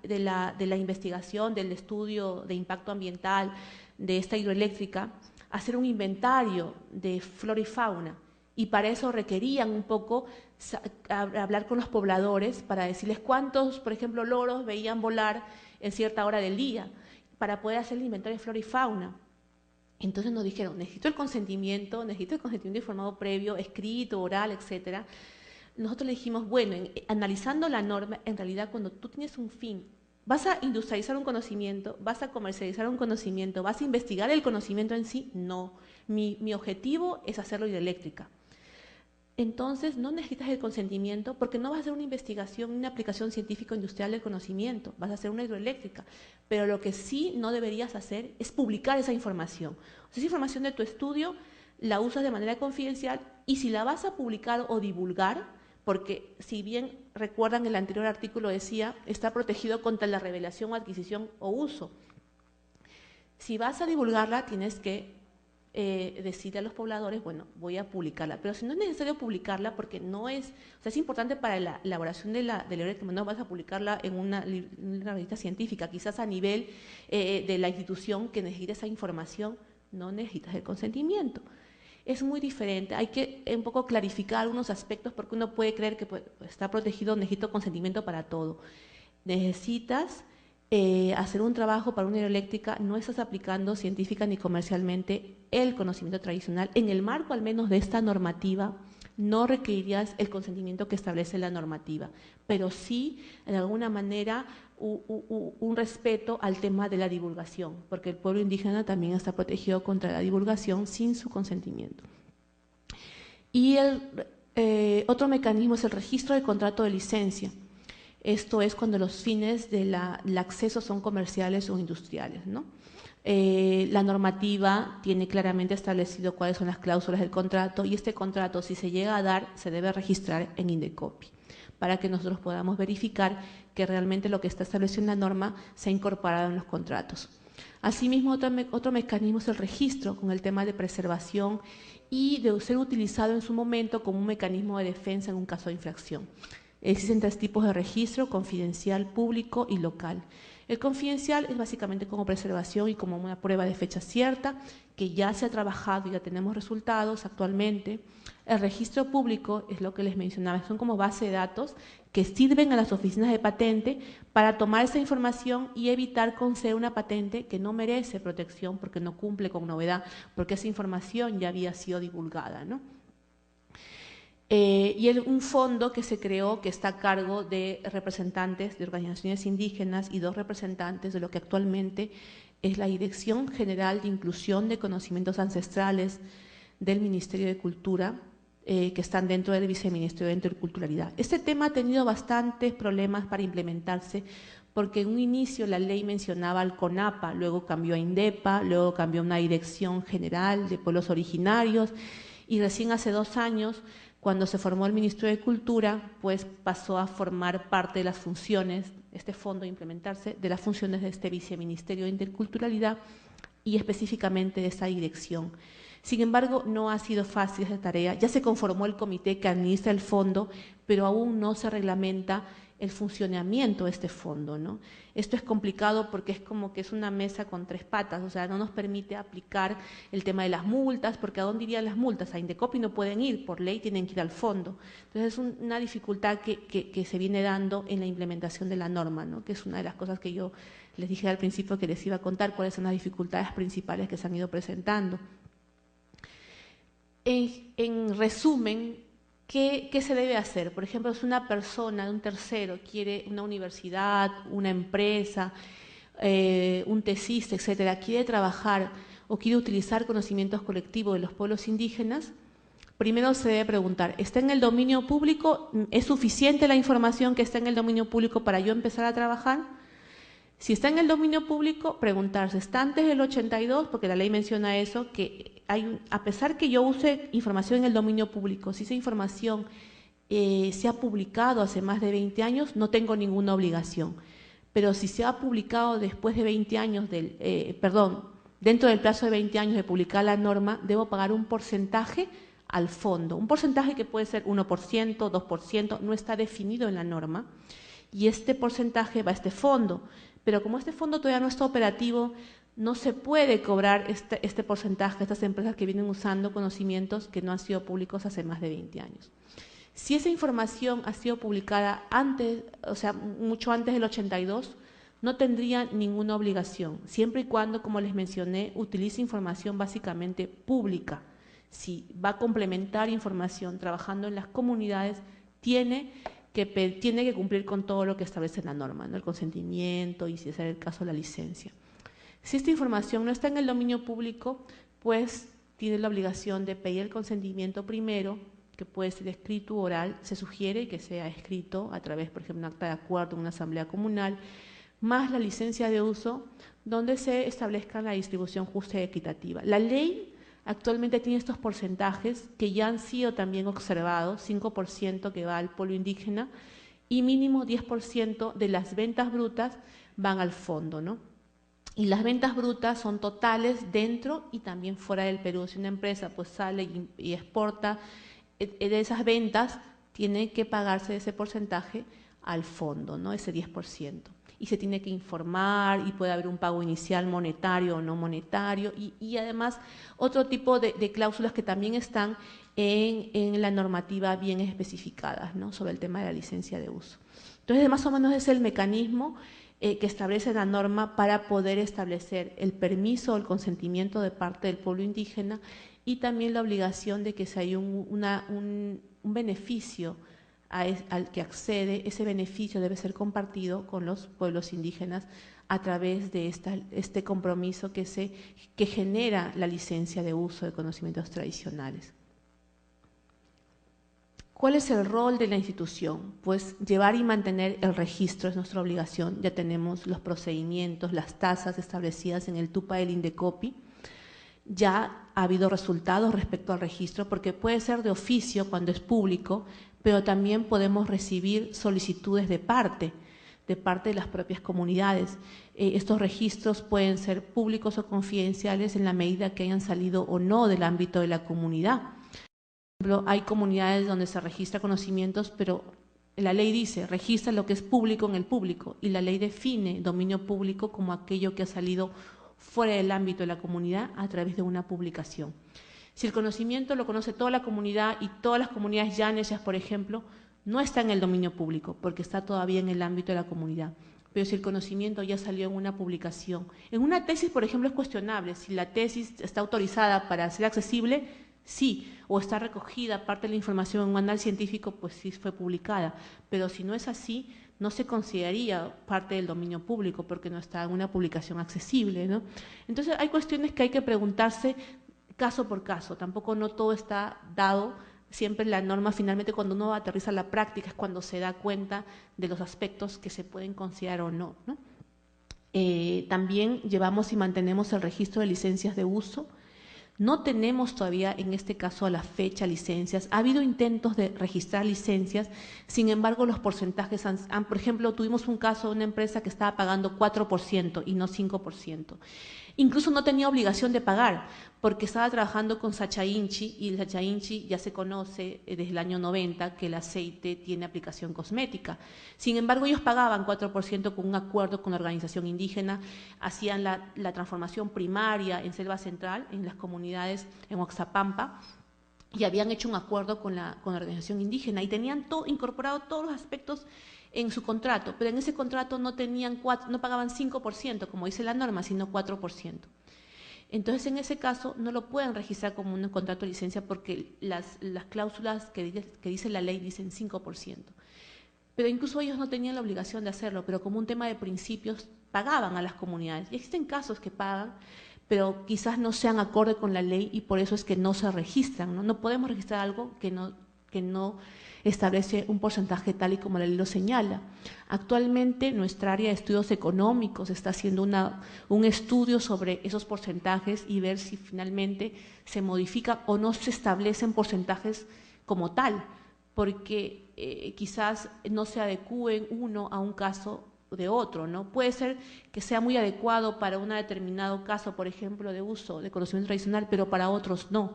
de la investigación, del estudio de impacto ambiental de esta hidroeléctrica, hacer un inventario de flora y fauna. Y para eso requerían un poco hablar con los pobladores para decirles cuántos, por ejemplo, loros veían volar en cierta hora del día, para poder hacer el inventario de flora y fauna. Entonces nos dijeron, necesito el consentimiento informado previo, escrito, oral, etcétera. Nosotros le dijimos, bueno, analizando la norma, en realidad cuando tú tienes un fin, vas a industrializar un conocimiento, vas a comercializar un conocimiento, vas a investigar el conocimiento en sí, no. Mi objetivo es hacerlo hidroeléctrica. Entonces no necesitas el consentimiento porque no vas a hacer una investigación, una aplicación científico-industrial del conocimiento, vas a hacer una hidroeléctrica. Pero lo que sí no deberías hacer es publicar esa información. O sea, esa información de tu estudio la usas de manera confidencial y si la vas a publicar o divulgar, porque si bien recuerdan el anterior artículo decía, está protegido contra la revelación, adquisición o uso. Si vas a divulgarla, tienes que decirle a los pobladores, bueno, voy a publicarla, pero si no es necesario publicarla porque no es, o sea, es importante para la elaboración de la ley, no vas a publicarla en una revista científica, quizás a nivel de la institución que necesita esa información, no necesitas el consentimiento. Es muy diferente, hay que un poco clarificar algunos aspectos porque uno puede creer que pues, está protegido, necesito consentimiento para todo. Necesitas hacer un trabajo para una hidroeléctrica, no estás aplicando científica ni comercialmente el conocimiento tradicional. En el marco al menos de esta normativa, no requerirías el consentimiento que establece la normativa, pero sí, de alguna manera, un respeto al tema de la divulgación, porque el pueblo indígena también está protegido contra la divulgación sin su consentimiento. Y el otro mecanismo es el registro de contrato de licencia. Esto es cuando los fines del acceso son comerciales o industriales, ¿no? La normativa tiene claramente establecido cuáles son las cláusulas del contrato y este contrato, si se llega a dar, se debe registrar en Indecopi para que nosotros podamos verificar que realmente lo que está establecido en la norma se ha incorporado en los contratos. Asimismo, otro mecanismo es el registro, con el tema de preservación y de ser utilizado en su momento como un mecanismo de defensa en un caso de infracción. Existen 3 tipos de registro: confidencial, público y local. El confidencial es básicamente como preservación y como una prueba de fecha cierta, que ya se ha trabajado y ya tenemos resultados actualmente. El registro público es lo que les mencionaba, son como base de datos que sirven a las oficinas de patente para tomar esa información y evitar conceder una patente que no merece protección porque no cumple con novedad, porque esa información ya había sido divulgada, ¿no? Un fondo que se creó que está a cargo de representantes de organizaciones indígenas y 2 representantes de lo que actualmente es la Dirección General de Inclusión de Conocimientos Ancestrales del Ministerio de Cultura, que están dentro del Viceministerio de Interculturalidad. Este tema ha tenido bastantes problemas para implementarse, porque en un inicio la ley mencionaba al CONAPA, luego cambió a INDEPA, luego cambió a una Dirección General de Pueblos Originarios, y recién hace 2 años, cuando se formó el Ministerio de Cultura, pues pasó a formar parte de las funciones, este fondo a implementarse, de las funciones de este Viceministerio de Interculturalidad y específicamente de esa dirección. Sin embargo, no ha sido fácil esa tarea. Ya se conformó el comité que administra el fondo, pero aún no se reglamenta el funcionamiento de este fondo, ¿no? Esto es complicado porque es como que es una mesa con 3 patas, o sea, no nos permite aplicar el tema de las multas, porque ¿a dónde irían las multas? A Indecopi no pueden ir, por ley tienen que ir al fondo. Entonces es una dificultad que se viene dando en la implementación de la norma, ¿no? Que es una de las cosas que yo les dije al principio que les iba a contar, cuáles son las dificultades principales que se han ido presentando. En resumen, ¿qué se debe hacer? Por ejemplo, si una persona, un tercero, quiere una universidad, una empresa, un tesista, etcétera, quiere trabajar o quiere utilizar conocimientos colectivos de los pueblos indígenas, primero se debe preguntar, ¿está en el dominio público? ¿Es suficiente la información que está en el dominio público para yo empezar a trabajar? Si está en el dominio público, preguntarse, ¿está antes del 82? Porque la ley menciona eso, que a pesar que yo use información en el dominio público, si esa información se ha publicado hace más de 20 años, no tengo ninguna obligación. Pero si se ha publicado después de 20 años, dentro del plazo de 20 años de publicar la norma, debo pagar un porcentaje al fondo. Un porcentaje que puede ser 1%, 2%, no está definido en la norma. Y este porcentaje va a este fondo. Pero como este fondo todavía no está operativo, no se puede cobrar este porcentaje a estas empresas que vienen usando conocimientos que no han sido públicos hace más de 20 años. Si esa información ha sido publicada antes, o sea, mucho antes del 82, no tendría ninguna obligación, siempre y cuando, como les mencioné, utilice información básicamente pública. Si va a complementar información trabajando en las comunidades, tiene que cumplir con todo lo que establece la norma, ¿no? El consentimiento y, si es el caso, la licencia. Si esta información no está en el dominio público, pues tiene la obligación de pedir el consentimiento primero, que puede ser escrito o oral. Se sugiere que sea escrito a través, por ejemplo, de un acta de acuerdo en una asamblea comunal, más la licencia de uso, donde se establezca la distribución justa y equitativa. La ley actualmente tiene estos porcentajes que ya han sido también observados, 5% que va al pueblo indígena y mínimo 10% de las ventas brutas van al fondo, ¿no? Y las ventas brutas son totales dentro y también fuera del Perú. Si una empresa pues sale y exporta, de esas ventas tiene que pagarse ese porcentaje al fondo, ¿no? Ese 10%. Y se tiene que informar y puede haber un pago inicial monetario o no monetario y además otro tipo de cláusulas que también están en la normativa bien especificadas, ¿no? Sobre el tema de la licencia de uso. Entonces, más o menos es el mecanismo que establece la norma para poder establecer el permiso o el consentimiento de parte del pueblo indígena y también la obligación de que si hay un beneficio al que accede, ese beneficio debe ser compartido con los pueblos indígenas a través de este compromiso que genera la licencia de uso de conocimientos tradicionales. ¿Cuál es el rol de la institución? Pues llevar y mantener el registro es nuestra obligación. Ya tenemos los procedimientos, las tasas establecidas en el TUPA del Indecopi. Ya ha habido resultados respecto al registro, porque puede ser de oficio cuando es público, pero también podemos recibir solicitudes de parte. de parte de las propias comunidades. Estos registros pueden ser públicos o confidenciales en la medida que hayan salido o no del ámbito de la comunidad. Por ejemplo, hay comunidades donde se registra conocimientos, pero la ley dice, registra lo que es público en el público, y la ley define dominio público como aquello que ha salido fuera del ámbito de la comunidad a través de una publicación. Si el conocimiento lo conoce toda la comunidad y todas las comunidades llanesas, por ejemplo, no está en el dominio público porque está todavía en el ámbito de la comunidad. Pero si el conocimiento ya salió en una publicación, en una tesis, por ejemplo, es cuestionable. Si la tesis está autorizada para ser accesible, sí, o está recogida parte de la información en un manual científico, pues sí fue publicada. Pero si no es así, no se consideraría parte del dominio público porque no está en una publicación accesible, ¿no? Entonces hay cuestiones que hay que preguntarse caso por caso, tampoco no todo está dado. Siempre la norma, finalmente, cuando uno aterriza la práctica, es cuando se da cuenta de los aspectos que se pueden considerar o no, ¿no? También llevamos y mantenemos el registro de licencias de uso. No tenemos todavía, en este caso, a la fecha, licencias. Ha habido intentos de registrar licencias, sin embargo, los porcentajes por ejemplo, tuvimos un caso de una empresa que estaba pagando 4% y no 5%. Incluso no tenía obligación de pagar, porque estaba trabajando con Sacha Inchi, y el Sacha Inchi ya se conoce desde el año 90 que el aceite tiene aplicación cosmética. Sin embargo, ellos pagaban 4% con un acuerdo con la organización indígena, hacían la transformación primaria en Selva Central, en las comunidades en Oaxapampa, y habían hecho un acuerdo con la organización indígena y tenían incorporado todos los aspectos en su contrato, pero en ese contrato no pagaban 5%, como dice la norma, sino 4%. Entonces, en ese caso, no lo pueden registrar como un contrato de licencia porque las cláusulas que dice la ley dicen 5%. Pero incluso ellos no tenían la obligación de hacerlo, pero como un tema de principios, pagaban a las comunidades. Y existen casos que pagan, pero quizás no sean acorde con la ley y por eso es que no se registran, ¿no? No podemos registrar algo que no establece un porcentaje tal y como la ley lo señala. Actualmente nuestra área de estudios económicos está haciendo un estudio sobre esos porcentajes y ver si finalmente se modifica o no se establecen porcentajes como tal, porque quizás no se adecúen uno a un caso de otro, ¿no? Puede ser que sea muy adecuado para un determinado caso, por ejemplo, de uso de conocimiento tradicional, pero para otros no.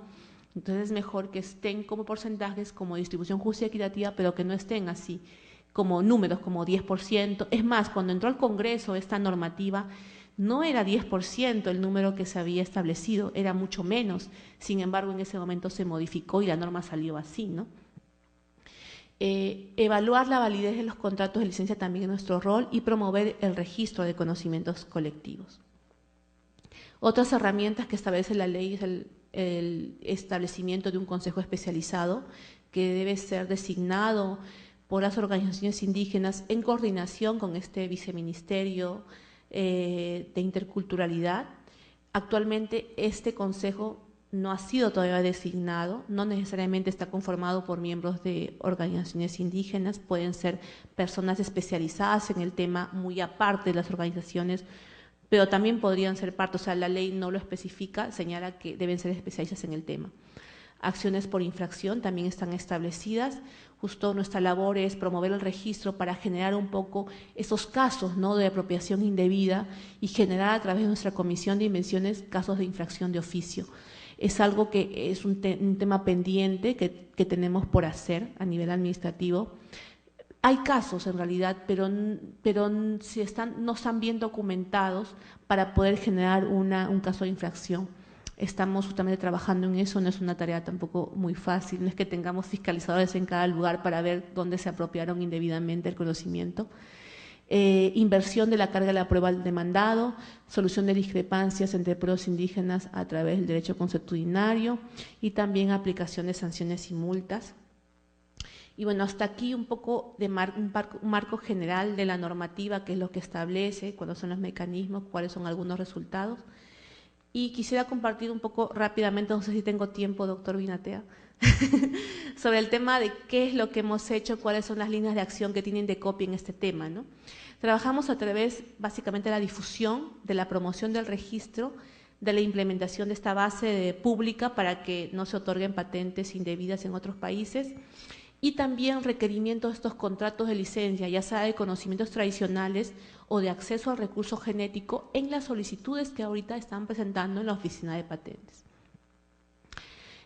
Entonces es mejor que estén como porcentajes, como distribución justa y equitativa, pero que no estén así, como números, como 10%. Es más, cuando entró al Congreso esta normativa, no era 10% el número que se había establecido, era mucho menos. Sin embargo, en ese momento se modificó y la norma salió así, ¿no? Evaluar la validez de los contratos de licencia también es nuestro rol y promover el registro de conocimientos colectivos. Otras herramientas que establece la ley es el establecimiento de un consejo especializado que debe ser designado por las organizaciones indígenas en coordinación con este viceministerio de interculturalidad. Actualmente este consejo no ha sido todavía designado, no necesariamente está conformado por miembros de organizaciones indígenas, pueden ser personas especializadas en el tema muy aparte de las organizaciones, pero también podrían ser parte, o sea, la ley no lo especifica, señala que deben ser especialistas en el tema. Acciones por infracción también están establecidas. Justo nuestra labor es promover el registro para generar un poco esos casos, ¿no?, de apropiación indebida y generar a través de nuestra comisión de invenciones casos de infracción de oficio. Es algo que es un tema pendiente que tenemos por hacer a nivel administrativo. Hay casos en realidad, pero no están bien documentados para poder generar un caso de infracción. Estamos justamente trabajando en eso, no es una tarea tampoco muy fácil, no es que tengamos fiscalizadores en cada lugar para ver dónde se apropiaron indebidamente el conocimiento. Inversión de la carga de la prueba al demandado, solución de discrepancias entre pueblos indígenas a través del derecho consuetudinario y también aplicación de sanciones y multas. Y bueno, hasta aquí un poco de un marco general de la normativa, qué es lo que establece, cuáles son los mecanismos, cuáles son algunos resultados. Y quisiera compartir un poco rápidamente, no sé si tengo tiempo, doctor Vinatea, sobre el tema de qué es lo que hemos hecho, cuáles son las líneas de acción que tienen Indecopi en este tema, ¿no? Trabajamos a través, básicamente, de la difusión, de la promoción del registro, de la implementación de esta base pública para que no se otorguen patentes indebidas en otros países, y también requerimientos de estos contratos de licencia, ya sea de conocimientos tradicionales o de acceso al recurso genético en las solicitudes que ahorita están presentando en la Oficina de Patentes.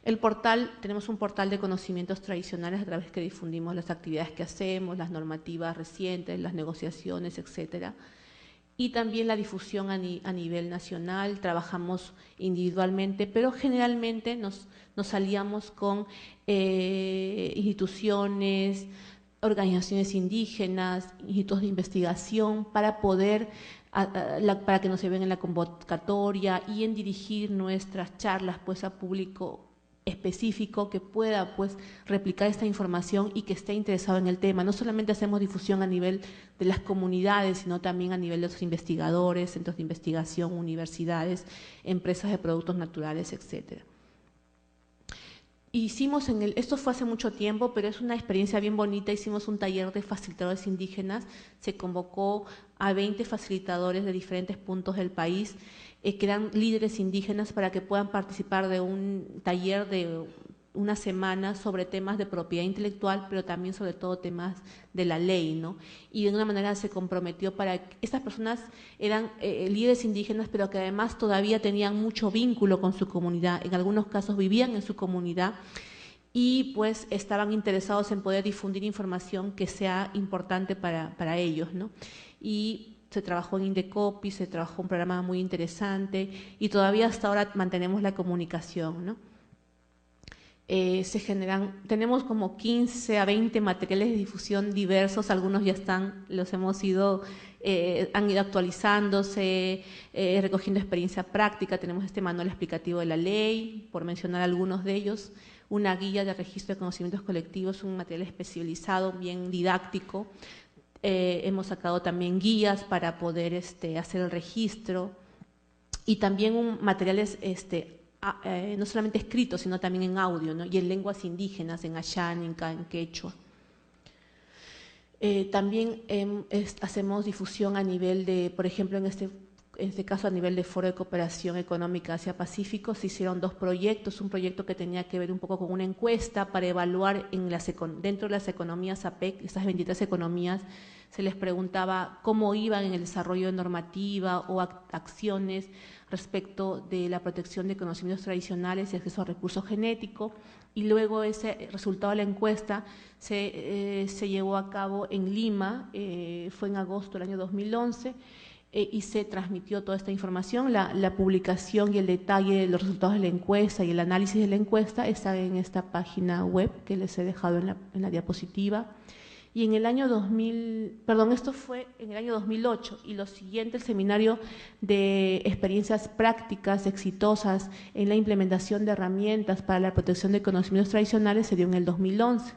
El portal, tenemos un portal de conocimientos tradicionales a través que difundimos las actividades que hacemos, las normativas recientes, las negociaciones, etcétera. Y también la difusión a nivel nacional, trabajamos individualmente, pero generalmente nos aliamos con instituciones, organizaciones indígenas, institutos de investigación, para poder, para que nos lleven en la convocatoria y en dirigir nuestras charlas pues a público específico que pueda pues replicar esta información y que esté interesado en el tema. No solamente hacemos difusión a nivel de las comunidades, sino también a nivel de los investigadores, centros de investigación, universidades, empresas de productos naturales, etcétera. Hicimos esto fue hace mucho tiempo, pero es una experiencia bien bonita. Hicimos un taller de facilitadores indígenas, se convocó a 20 facilitadores de diferentes puntos del país, que eran líderes indígenas, para que puedan participar de un taller de una semana sobre temas de propiedad intelectual, pero también sobre todo temas de la ley, ¿no? Y de una manera se comprometió para que estas personas eran líderes indígenas, pero que además todavía tenían mucho vínculo con su comunidad, en algunos casos vivían en su comunidad y pues estaban interesados en poder difundir información que sea importante para ellos, ¿no? Y se trabajó en Indecopi, se trabajó un programa muy interesante y todavía hasta ahora mantenemos la comunicación, ¿no? Tenemos como 15 a 20 materiales de difusión diversos, algunos ya están, han ido actualizándose, recogiendo experiencia práctica. Tenemos este manual explicativo de la ley, por mencionar algunos de ellos, una guía de registro de conocimientos colectivos, un material especializado, bien didáctico. Hemos sacado también guías para poder hacer el registro y también materiales no solamente escrito, sino también en audio, ¿no? Y en lenguas indígenas, en Asháninka, en Quechua. También hacemos difusión a nivel de, por ejemplo, en este caso a nivel de Foro de Cooperación Económica Asia-Pacífico, se hicieron 2 proyectos, un proyecto que tenía que ver un poco con una encuesta para evaluar dentro de las economías APEC, estas 23 economías, se les preguntaba cómo iban en el desarrollo de normativa o acciones respecto de la protección de conocimientos tradicionales y acceso a recursos genéticos, y luego ese resultado de la encuesta se llevó a cabo en Lima, fue en agosto del año 2011, y se transmitió toda esta información. La publicación y el detalle de los resultados de la encuesta y el análisis de la encuesta está en esta página web que les he dejado en la diapositiva. Y en el año esto fue en el año 2008, y lo siguiente, el seminario de experiencias prácticas exitosas en la implementación de herramientas para la protección de conocimientos tradicionales, se dio en el 2011.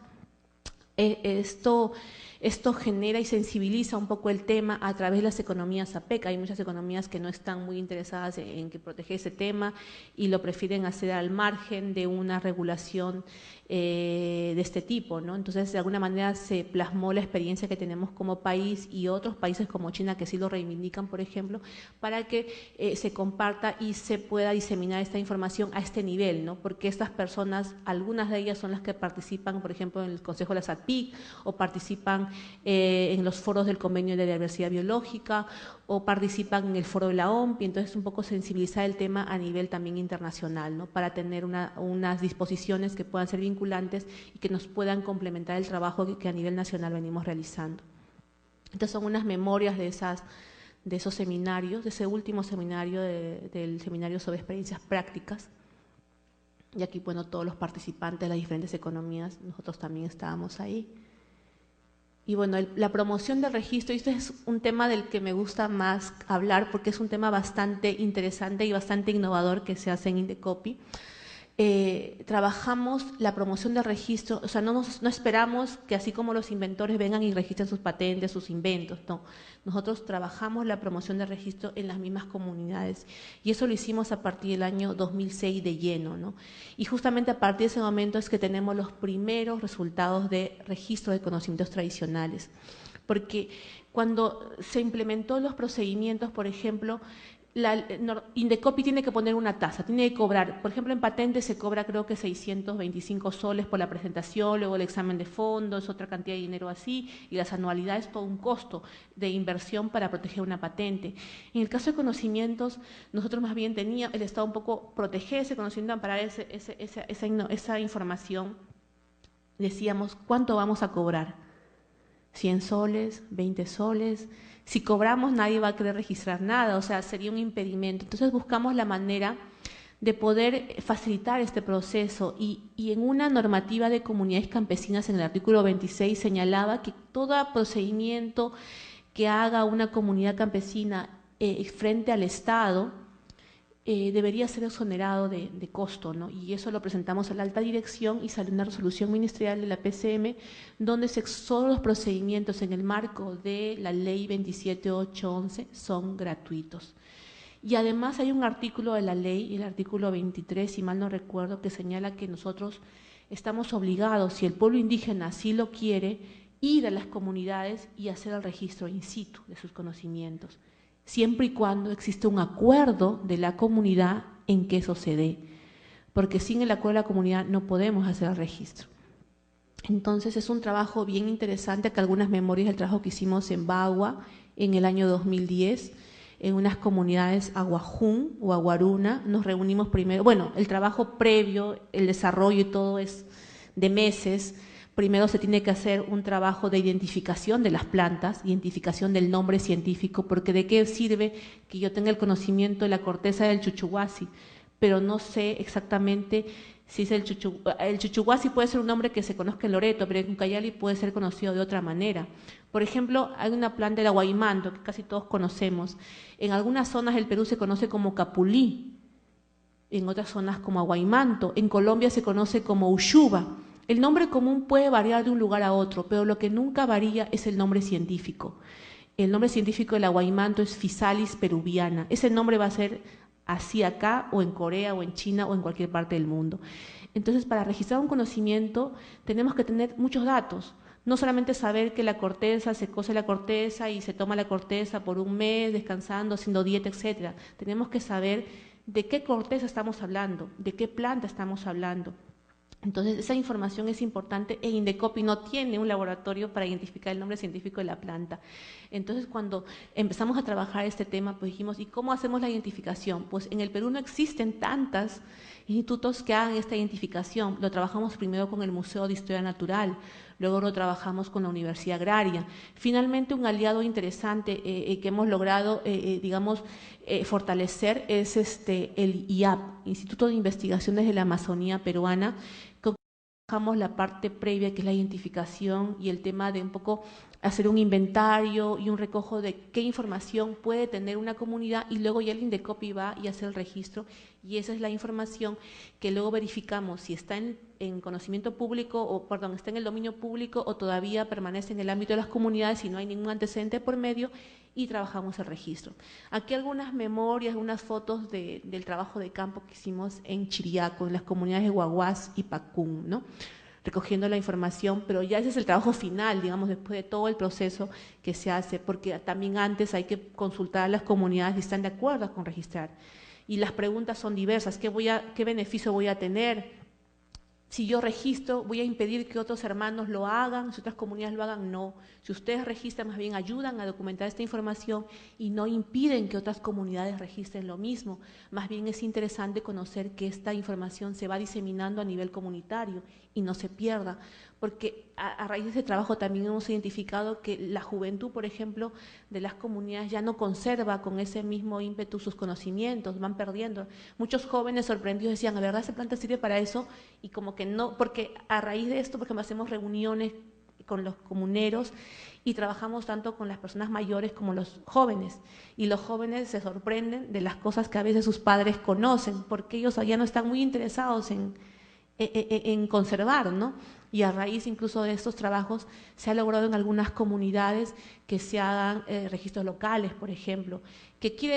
Esto genera y sensibiliza un poco el tema a través de las economías APEC. Hay muchas economías que no están muy interesadas en que proteger ese tema y lo prefieren hacer al margen de una regulación de este tipo, ¿no? Entonces, de alguna manera se plasmó la experiencia que tenemos como país y otros países como China que sí lo reivindican, por ejemplo, para que se comparta y se pueda diseminar esta información a este nivel, ¿no? Porque estas personas, algunas de ellas son las que participan, por ejemplo, en el Consejo de la SATPIC, o participan en los foros del Convenio de la Diversidad Biológica, o participan en el foro de la OMPI. Entonces, un poco sensibilizar el tema a nivel también internacional, ¿no? Para tener unas disposiciones que puedan ser vinculantes y que nos puedan complementar el trabajo que a nivel nacional venimos realizando. Estas son unas memorias de esos seminarios, de ese último seminario, del seminario sobre experiencias prácticas. Y aquí, bueno, todos los participantes de las diferentes economías, nosotros también estábamos ahí. Y bueno, la promoción del registro, y este es un tema del que me gusta más hablar porque es un tema bastante interesante y bastante innovador que se hace en Indecopi. Trabajamos la promoción del registro, o sea, no esperamos que así como los inventores vengan y registren sus patentes, sus inventos, no. Nosotros trabajamos la promoción del registro en las mismas comunidades, y eso lo hicimos a partir del año 2006 de lleno, ¿no? Y justamente a partir de ese momento es que tenemos los primeros resultados de registro de conocimientos tradicionales, porque cuando se implementó los procedimientos, por ejemplo, Indecopi tiene que poner una tasa, tiene que cobrar. Por ejemplo, en patentes se cobra creo que 625 soles por la presentación, luego el examen de fondos, otra cantidad de dinero así, y las anualidades, todo un costo de inversión para proteger una patente. En el caso de conocimientos, nosotros más bien teníamos, el Estado un poco proteger ese conocimiento, amparar esa información. Decíamos, ¿cuánto vamos a cobrar? 100 soles, 20 soles. Si cobramos, nadie va a querer registrar nada, o sea, sería un impedimento. Entonces buscamos la manera de poder facilitar este proceso y en una normativa de comunidades campesinas en el artículo 26 señalaba que todo procedimiento que haga una comunidad campesina frente al Estado debería ser exonerado de costo, ¿no? Y eso lo presentamos a la alta dirección y salió una resolución ministerial de la PCM donde todos los procedimientos en el marco de la ley 27811 son gratuitos. Y además hay un artículo de la ley, el artículo 23, si mal no recuerdo, que señala que nosotros estamos obligados, si el pueblo indígena así lo quiere, ir a las comunidades y hacer el registro in situ de sus conocimientos, siempre y cuando existe un acuerdo de la comunidad en que eso se dé, porque sin el acuerdo de la comunidad no podemos hacer el registro. Entonces es un trabajo bien interesante, que algunas memorias del trabajo que hicimos en Bagua en el año 2010, en unas comunidades Aguajún o Aguaruna, nos reunimos primero, bueno, el trabajo previo, el desarrollo y todo es de meses. Primero se tiene que hacer un trabajo de identificación de las plantas, identificación del nombre científico, porque ¿de qué sirve que yo tenga el conocimiento de la corteza del chuchuhuasi, pero no sé exactamente si es el chuchuhuasi? Puede ser un nombre que se conozca en Loreto, pero en Ucayali puede ser conocido de otra manera. Por ejemplo, hay una planta del aguaimanto que casi todos conocemos. En algunas zonas del Perú se conoce como capulí, en otras zonas como aguaimanto. En Colombia se conoce como ushuba. El nombre común puede variar de un lugar a otro, pero lo que nunca varía es el nombre científico. El nombre científico del aguaimanto es Physalis peruviana. Ese nombre va a ser así acá, o en Corea, o en China, o en cualquier parte del mundo. Entonces, para registrar un conocimiento tenemos que tener muchos datos. No solamente saber que la corteza, se cose la corteza y se toma la corteza por un mes, descansando, haciendo dieta, etc. Tenemos que saber de qué corteza estamos hablando, de qué planta estamos hablando. Entonces, esa información es importante e Indecopi no tiene un laboratorio para identificar el nombre científico de la planta. Entonces, cuando empezamos a trabajar este tema, pues dijimos, ¿y cómo hacemos la identificación? Pues en el Perú no existen tantos institutos que hagan esta identificación. Lo trabajamos primero con el Museo de Historia Natural, luego lo trabajamos con la Universidad Agraria. Finalmente, un aliado interesante que hemos logrado, fortalecer es el IAP, Instituto de Investigaciones de la Amazonía Peruana, que trabajamos la parte previa, que es la identificación y el tema de un poco hacer un inventario y un recojo de qué información puede tener una comunidad, y luego ya el Indecopi va y hace el registro, y esa es la información que luego verificamos si está en conocimiento público, o perdón, está en el dominio público o todavía permanece en el ámbito de las comunidades y no hay ningún antecedente por medio, y trabajamos el registro. Aquí algunas memorias, unas fotos del trabajo de campo que hicimos en Chiriaco, en las comunidades de Guaguas y Pacún, ¿no? Recogiendo la información, pero ya ese es el trabajo final, digamos, después de todo el proceso que se hace, porque también antes hay que consultar a las comunidades si están de acuerdo con registrar. Y las preguntas son diversas: ¿qué beneficio voy a tener? Si yo registro, ¿voy a impedir que otros hermanos lo hagan? Si otras comunidades lo hagan, no. Si ustedes registran, más bien ayudan a documentar esta información y no impiden que otras comunidades registren lo mismo. Más bien es interesante conocer que esta información se va diseminando a nivel comunitario y no se pierda, porque a raíz de ese trabajo también hemos identificado que la juventud, por ejemplo, de las comunidades ya no conserva con ese mismo ímpetu sus conocimientos, van perdiendo. Muchos jóvenes sorprendidos decían, ¿la verdad esa planta sirve para eso? Y como que no, porque a raíz de esto, por ejemplo, hacemos reuniones con los comuneros y trabajamos tanto con las personas mayores como los jóvenes, y los jóvenes se sorprenden de las cosas que a veces sus padres conocen, porque ellos ya no están muy interesados en conservar, ¿no? y a raíz incluso de estos trabajos se ha logrado en algunas comunidades que se hagan registros locales, por ejemplo,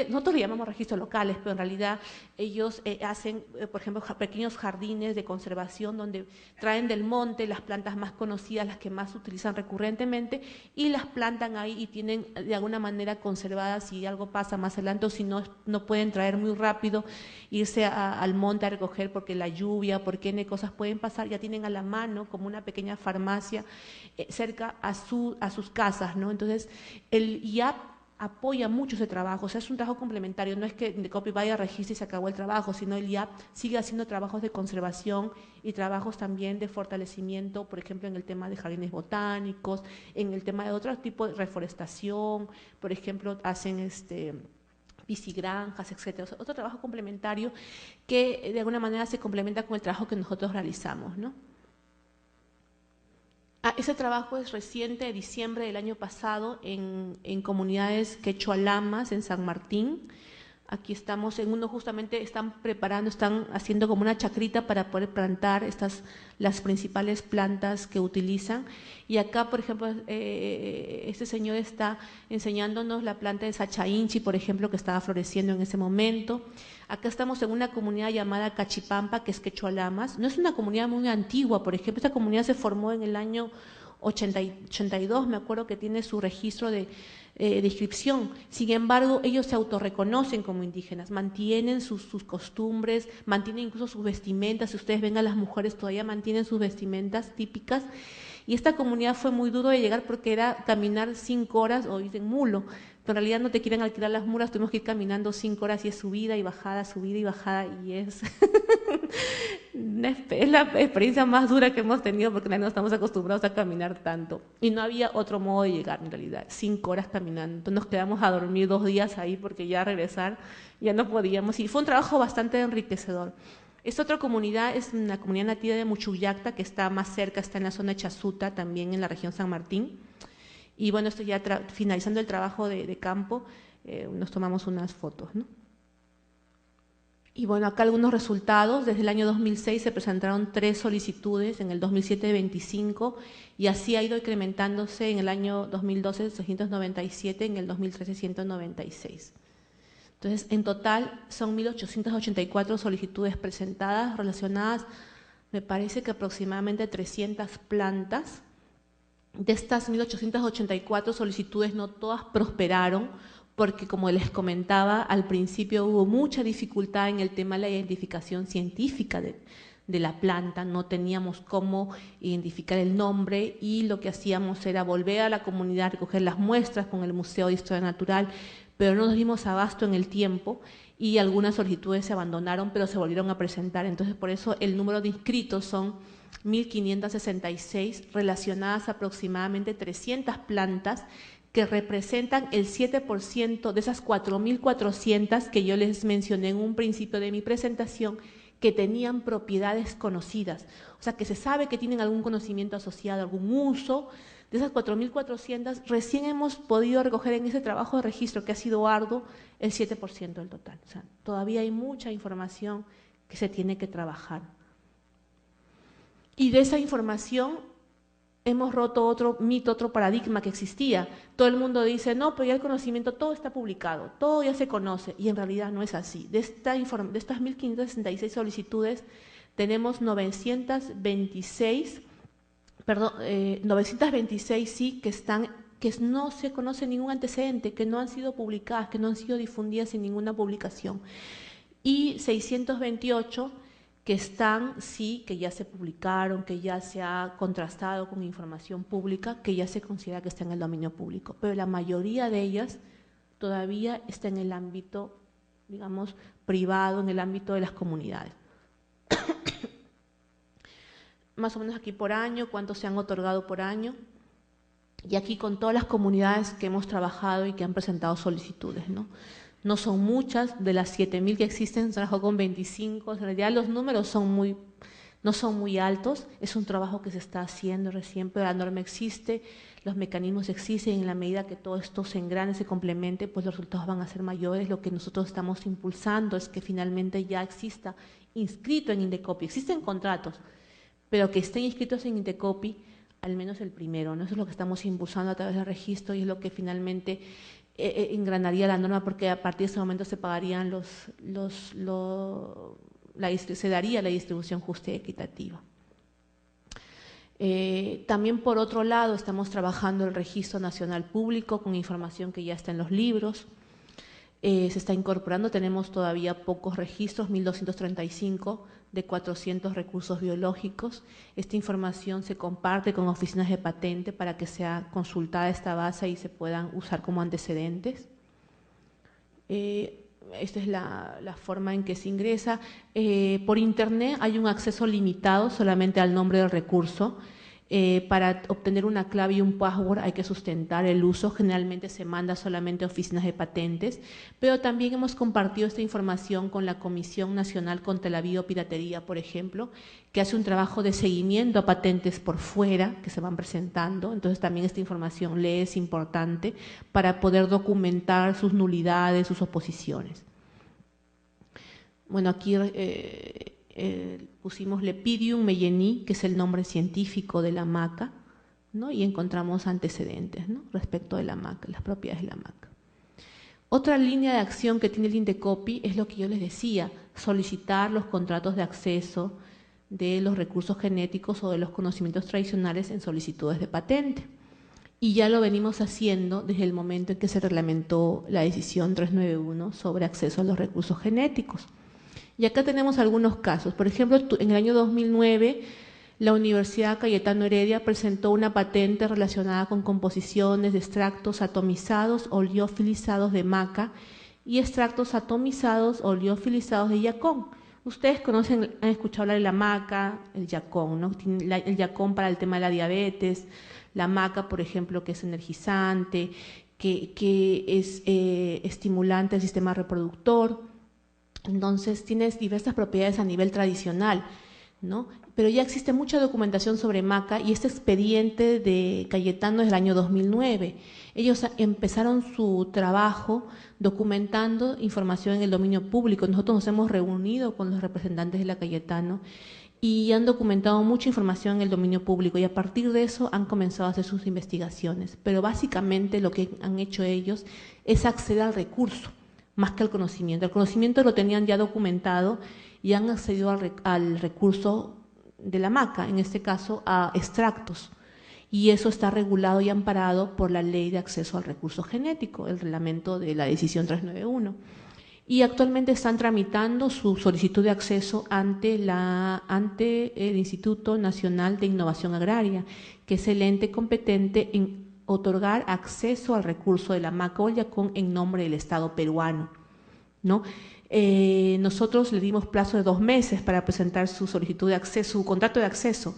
nosotros le llamamos registros locales, pero en realidad ellos hacen, por ejemplo, pequeños jardines de conservación donde traen del monte las plantas más conocidas, las que más se utilizan recurrentemente, y las plantan ahí y tienen de alguna manera conservadas si algo pasa más adelante, o si no, no pueden traer muy rápido, irse al monte a recoger porque la lluvia, porque N cosas pueden pasar, ya tienen a la mano como una pequeña farmacia cerca a sus casas, ¿no? Entonces, el IAP apoya mucho ese trabajo, o sea, es un trabajo complementario, no es que Indecopi vaya a registro y se acabó el trabajo, sino el IAP sigue haciendo trabajos de conservación y trabajos también de fortalecimiento, por ejemplo, en el tema de jardines botánicos, en el tema de otros tipos de reforestación, por ejemplo, hacen piscigranjas, etcétera. O sea, otro trabajo complementario que de alguna manera se complementa con el trabajo que nosotros realizamos, ¿no? Ese trabajo es reciente, de diciembre del año pasado, en comunidades quechua-lamas, en San Martín. Aquí estamos en uno, justamente están haciendo como una chacrita para poder plantar las principales plantas que utilizan. Y acá, por ejemplo, este señor está enseñándonos la planta de Sachainchi, por ejemplo, que estaba floreciendo en ese momento. Acá estamos en una comunidad llamada Cachipampa, que es quechua-lamas. No es una comunidad muy antigua, por ejemplo, esta comunidad se formó en el año 82, me acuerdo que tiene su registro de inscripción. Sin embargo, ellos se autorreconocen como indígenas, mantienen sus costumbres, mantienen incluso sus vestimentas. Si ustedes ven a las mujeres, todavía mantienen sus vestimentas típicas. Y esta comunidad fue muy duro de llegar porque era caminar 5 horas, o dicen mulo, pero en realidad no te quieren alquilar las mulas, tuvimos que ir caminando 5 horas y es subida y bajada, y es es la experiencia más dura que hemos tenido porque no estamos acostumbrados a caminar tanto. Y no había otro modo de llegar en realidad, 5 horas caminando. Entonces nos quedamos a dormir 2 días ahí porque ya regresar ya no podíamos. Y fue un trabajo bastante enriquecedor. Esta otra comunidad es una comunidad nativa de Muchuyacta, que está más cerca, está en la zona de Chasuta, también en la región San Martín. Y bueno, estoy ya finalizando el trabajo de campo, nos tomamos unas fotos, ¿no? Y bueno, acá algunos resultados. Desde el año 2006 se presentaron 3 solicitudes, en el 2007 25, y así ha ido incrementándose. En el año 2012 697, en el 2013 196. Entonces, en total son 1.884 solicitudes presentadas relacionadas, me parece que aproximadamente 300 plantas. De estas 1.884 solicitudes no todas prosperaron porque, como les comentaba, al principio hubo mucha dificultad en el tema de la identificación científica de la planta, no teníamos cómo identificar el nombre y lo que hacíamos era volver a la comunidad, recoger las muestras con el Museo de Historia Natural, pero no nos dimos abasto en el tiempo y algunas solicitudes se abandonaron, pero se volvieron a presentar. Entonces, por eso el número de inscritos son 1.566, relacionadas a aproximadamente 300 plantas que representan el 7% de esas 4.400 que yo les mencioné en un principio de mi presentación, que tenían propiedades conocidas, o sea, que se sabe que tienen algún conocimiento asociado, algún uso. De esas 4.400, recién hemos podido recoger en ese trabajo de registro, que ha sido arduo, el 7% del total. O sea, todavía hay mucha información que se tiene que trabajar. Y de esa información hemos roto otro mito, otro paradigma que existía. Todo el mundo dice, no, pero ya el conocimiento, todo está publicado, todo ya se conoce, y en realidad no es así. De estas 1.566 solicitudes, tenemos 926 sí, que no se conoce ningún antecedente, que no han sido publicadas, que no han sido difundidas en ninguna publicación. Y 628 que están, sí, que ya se publicaron, que ya se ha contrastado con información pública, que ya se considera que está en el dominio público. Pero la mayoría de ellas todavía está en el ámbito, digamos, privado, en el ámbito de las comunidades. Más o menos aquí por año, cuántos se han otorgado por año, y aquí con todas las comunidades que hemos trabajado y que han presentado solicitudes, ¿no? No son muchas, de las 7.000 que existen, trabajó con 25, en realidad los números no son muy altos, es un trabajo que se está haciendo recién, pero la norma existe, los mecanismos existen, y en la medida que todo esto se engrane, se complemente, pues los resultados van a ser mayores. Lo que nosotros estamos impulsando es que finalmente ya exista inscrito en Indecopi, existen contratos, pero que estén inscritos en Indecopi, al menos el primero, ¿no? Eso es lo que estamos impulsando a través del registro y es lo que finalmente engranaría la norma, porque a partir de ese momento se pagarían se daría la distribución justa y equitativa. También por otro lado estamos trabajando el Registro Nacional Público con información que ya está en los libros. Se está incorporando, tenemos todavía pocos registros, 1235 de 400 recursos biológicos. Esta información se comparte con oficinas de patente para que sea consultada esta base y se puedan usar como antecedentes. Esta es la forma en que se ingresa. Por internet hay un acceso limitado solamente al nombre del recurso. Para obtener una clave y un password hay que sustentar el uso, generalmente se manda solamente a oficinas de patentes, pero también hemos compartido esta información con la Comisión Nacional contra la Biopiratería, por ejemplo, que hace un trabajo de seguimiento a patentes por fuera que se van presentando, entonces también esta información le es importante para poder documentar sus nulidades, sus oposiciones. Bueno, aquí pusimos Lepidium meyeni, que es el nombre científico de la maca, ¿no? Y encontramos antecedentes, ¿no?, respecto de la maca, las propiedades de la maca. Otra línea de acción que tiene el Indecopi es lo que yo les decía, solicitar los contratos de acceso de los recursos genéticos o de los conocimientos tradicionales en solicitudes de patente. Y ya lo venimos haciendo desde el momento en que se reglamentó la decisión 391 sobre acceso a los recursos genéticos. Y acá tenemos algunos casos. Por ejemplo, en el año 2009, la Universidad Cayetano Heredia presentó una patente relacionada con composiciones de extractos atomizados o liofilizados de maca y extractos atomizados o liofilizados de yacón. Ustedes han escuchado hablar de la maca, el yacón, ¿no? El yacón para el tema de la diabetes, la maca, por ejemplo, que es energizante, que es estimulante del sistema reproductor. Entonces, tienes diversas propiedades a nivel tradicional, ¿no? Pero ya existe mucha documentación sobre maca y este expediente de Cayetano es del año 2009. Ellos empezaron su trabajo documentando información en el dominio público. Nosotros nos hemos reunido con los representantes de la Cayetano y han documentado mucha información en el dominio público y a partir de eso han comenzado a hacer sus investigaciones. Pero básicamente lo que han hecho ellos es acceder al recurso, más que al conocimiento. El conocimiento lo tenían ya documentado y han accedido al recurso de la maca, en este caso a extractos. Y eso está regulado y amparado por la Ley de Acceso al Recurso Genético, el reglamento de la decisión 391. Y actualmente están tramitando su solicitud de acceso ante el Instituto Nacional de Innovación Agraria, que es el ente competente en otorgar acceso al recurso de la maca o el yacón en nombre del Estado peruano, ¿no? Nosotros le dimos plazo de 2 meses para presentar su solicitud de acceso, su contrato de acceso,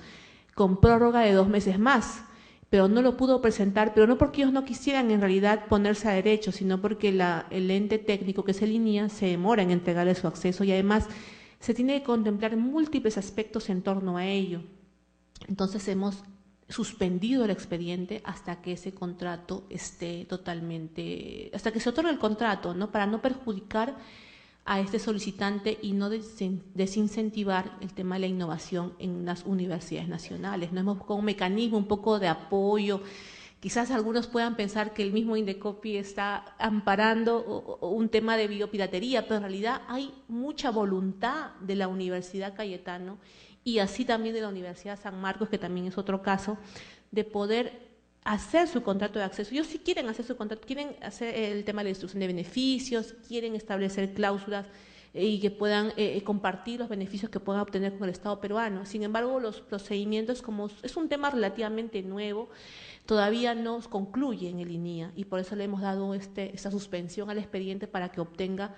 con prórroga de 2 meses más, pero no lo pudo presentar, pero no porque ellos no quisieran en realidad ponerse a derecho, sino porque el ente técnico, que es el INIA, se demora en entregarle su acceso y además se tiene que contemplar múltiples aspectos en torno a ello. Entonces hemos suspendido el expediente hasta que ese contrato esté totalmente, hasta que se otorgue el contrato, ¿no?, para no perjudicar a este solicitante y no desincentivar el tema de la innovación en las universidades nacionales. No hemos buscado un mecanismo, un poco de apoyo. Quizás algunos puedan pensar que el mismo Indecopi está amparando un tema de biopiratería, pero en realidad hay mucha voluntad de la Universidad Cayetano y así también de la Universidad San Marcos, que también es otro caso, de poder hacer su contrato de acceso. Ellos sí quieren hacer su contrato, quieren hacer el tema de la distribución de beneficios, quieren establecer cláusulas y que puedan compartir los beneficios que puedan obtener con el Estado peruano. Sin embargo, los procedimientos, como es un tema relativamente nuevo, todavía no concluye en el INIA y por eso le hemos dado esta suspensión al expediente para que obtenga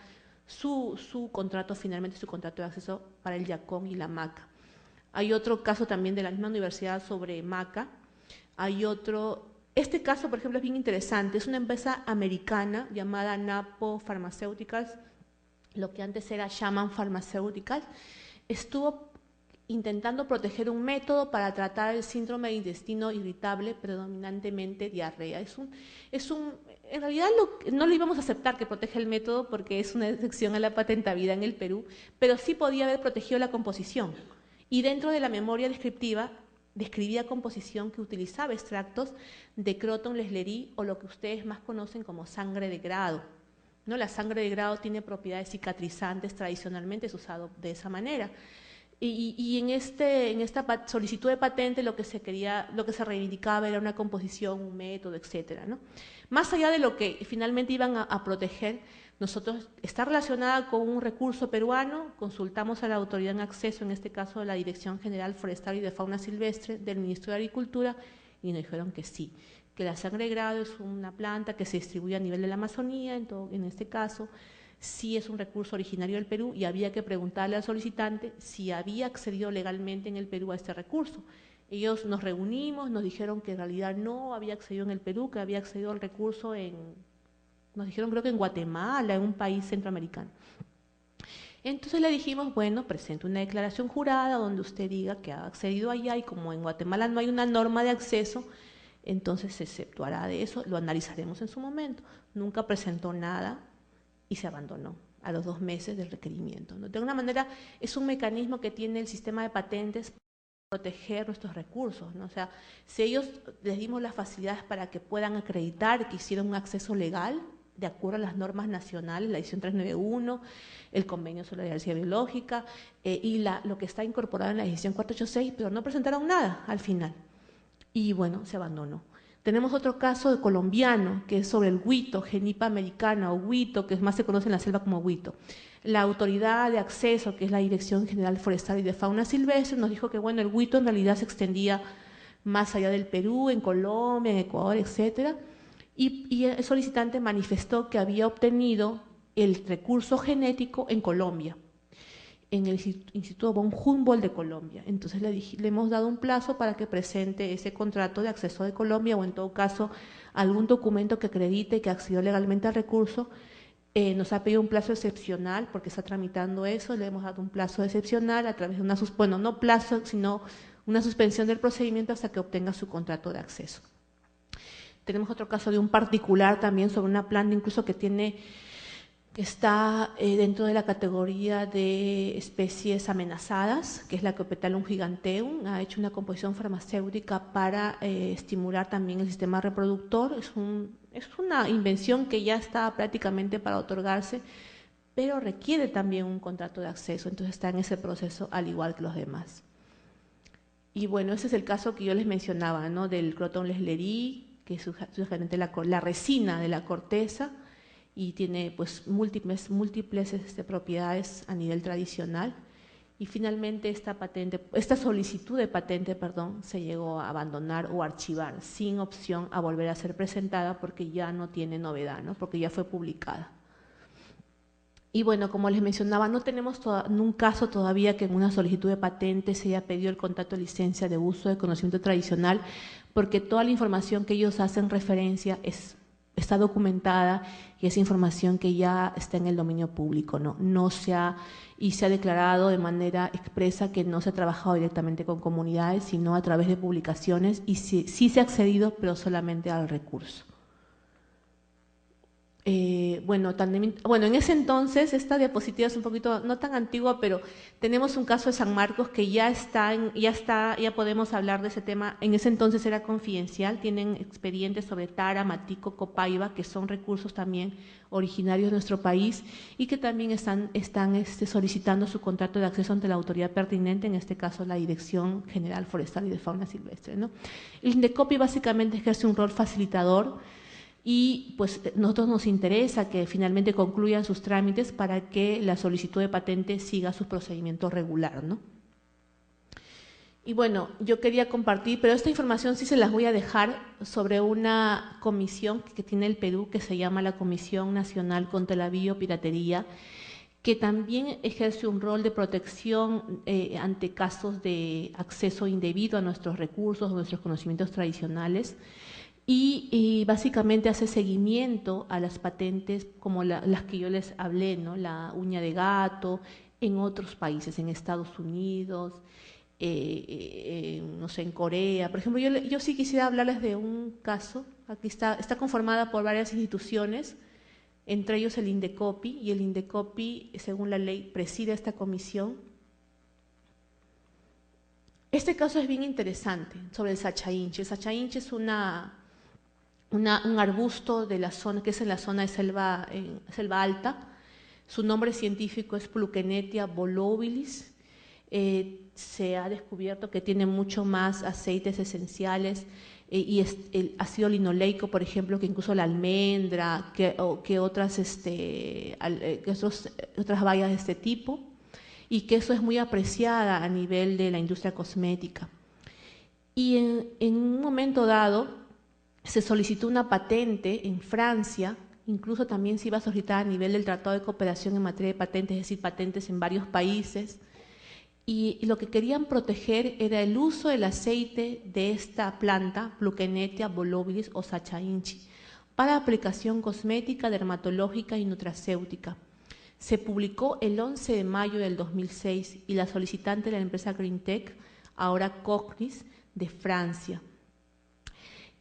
su contrato, finalmente su contrato de acceso para el yacón y la maca. Hay otro caso también de la misma universidad sobre maca. Hay otro, este caso por ejemplo es bien interesante, es una empresa americana llamada Napo Pharmaceuticals, lo que antes era Shaman Pharmaceuticals, estuvo intentando proteger un método para tratar el síndrome de intestino irritable, predominantemente diarrea. En realidad no lo íbamos a aceptar que protege el método porque es una excepción a la patentabilidad en el Perú, pero sí podía haber protegido la composición. Y dentro de la memoria descriptiva, describía composición que utilizaba extractos de Croton Leslerie o lo que ustedes más conocen como sangre de grado, ¿no? La sangre de grado tiene propiedades cicatrizantes, tradicionalmente es usado de esa manera. Y en esta solicitud de patente lo que se reivindicaba era una composición, un método, etcétera, ¿no? Más allá de lo que finalmente iban a proteger, nosotros está relacionada con un recurso peruano, consultamos a la autoridad en acceso, en este caso la Dirección General Forestal y de Fauna Silvestre del Ministerio de Agricultura, y nos dijeron que sí, que la sangre de grado es una planta que se distribuye a nivel de la Amazonía, en este caso, sí es un recurso originario del Perú y había que preguntarle al solicitante si había accedido legalmente en el Perú a este recurso. Ellos nos reunimos, nos dijeron que en realidad no había accedido en el Perú, que había accedido al recurso nos dijeron creo que en Guatemala, en un país centroamericano. Entonces le dijimos, bueno, presente una declaración jurada donde usted diga que ha accedido allá y como en Guatemala no hay una norma de acceso, entonces se exceptuará de eso, lo analizaremos en su momento. Nunca presentó nada y se abandonó a los 2 meses del requerimiento, ¿no? De alguna manera es un mecanismo que tiene el sistema de patentes para proteger nuestros recursos, ¿no? O sea, si ellos les dimos las facilidades para que puedan acreditar que hicieron un acceso legal de acuerdo a las normas nacionales, la edición 391, el convenio sobre la diversidad biológica y lo que está incorporado en la edición 486, pero no presentaron nada al final. Y bueno, se abandonó. Tenemos otro caso de colombiano, que es sobre el huito, Genipa americana o huito, que más se conoce en la selva como huito. La autoridad de acceso, que es la Dirección General Forestal y de Fauna Silvestre, nos dijo que bueno, el huito en realidad se extendía más allá del Perú, en Colombia, en Ecuador, etcétera. Y el solicitante manifestó que había obtenido el recurso genético en Colombia, en el Instituto von Humboldt de Colombia. Entonces le hemos dado un plazo para que presente ese contrato de acceso de Colombia o en todo caso algún documento que acredite que accedió legalmente al recurso. Nos ha pedido un plazo excepcional porque está tramitando eso, le hemos dado un plazo excepcional a través de una, bueno, no plazo, sino una suspensión del procedimiento hasta que obtenga su contrato de acceso. Tenemos otro caso de un particular también sobre una planta incluso que está dentro de la categoría de especies amenazadas, que es la Copetalum giganteum. Ha hecho una composición farmacéutica para estimular también el sistema reproductor. Es una invención que ya está prácticamente para otorgarse, pero requiere también un contrato de acceso, entonces está en ese proceso al igual que los demás. Y bueno, ese es el caso que yo les mencionaba, ¿no? Del Croton Leslerie, que es sugerente la resina de la corteza, y tiene pues múltiples propiedades a nivel tradicional. Y finalmente esta solicitud de patente, se llegó a abandonar o archivar sin opción a volver a ser presentada porque ya no tiene novedad, ¿no? Porque ya fue publicada. Y bueno, como les mencionaba, no tenemos un caso todavía que en una solicitud de patente se haya pedido el contrato de licencia de uso de conocimiento tradicional, porque toda la información que ellos hacen referencia está documentada y es información que ya está en el dominio público, ¿no? Se ha declarado de manera expresa que no se ha trabajado directamente con comunidades, sino a través de publicaciones, y sí se ha accedido, pero solamente al recurso. Bueno, en ese entonces, esta diapositiva es un poquito, no tan antigua, pero tenemos un caso de San Marcos que ya podemos hablar de ese tema. En ese entonces era confidencial, tienen expedientes sobre Tara, Matico, Copaiba, que son recursos también originarios de nuestro país y que también están solicitando su contrato de acceso ante la autoridad pertinente, en este caso la Dirección General Forestal y de Fauna Silvestre, ¿no? El INDECOPI básicamente ejerce un rol facilitador y pues nosotros nos interesa que finalmente concluyan sus trámites para que la solicitud de patente siga su procedimiento regular, ¿no? Y bueno, yo quería compartir, pero esta información sí se las voy a dejar sobre una comisión que tiene el Perú que se llama la Comisión Nacional contra la Biopiratería, que también ejerce un rol de protección ante casos de acceso indebido a nuestros recursos, a nuestros conocimientos tradicionales. Y básicamente hace seguimiento a las patentes como las que yo les hablé, ¿no? La uña de gato, en otros países, en Estados Unidos, no sé, en Corea. Por ejemplo, yo sí quisiera hablarles de un caso, aquí está conformada por varias instituciones, entre ellos el INDECOPI, y el INDECOPI, según la ley, preside esta comisión. Este caso es bien interesante sobre el sachainche. El sachainche es un arbusto de la zona, que es en la zona de selva alta. Su nombre científico es Plukenetia volubilis. Se ha descubierto que tiene mucho más aceites esenciales y el ácido linoleico, por ejemplo, que incluso la almendra, que otras bayas de este tipo, y que eso es muy apreciada a nivel de la industria cosmética. Y en un momento dado se solicitó una patente en Francia, incluso también se iba a solicitar a nivel del Tratado de Cooperación en materia de patentes, es decir, patentes en varios países, y lo que querían proteger era el uso del aceite de esta planta, Plukenetia volubilis o sachainchi, para aplicación cosmética, dermatológica y nutracéutica. Se publicó el 11 de mayo del 2006 y la solicitante era la empresa Greentech, ahora Cognis, de Francia.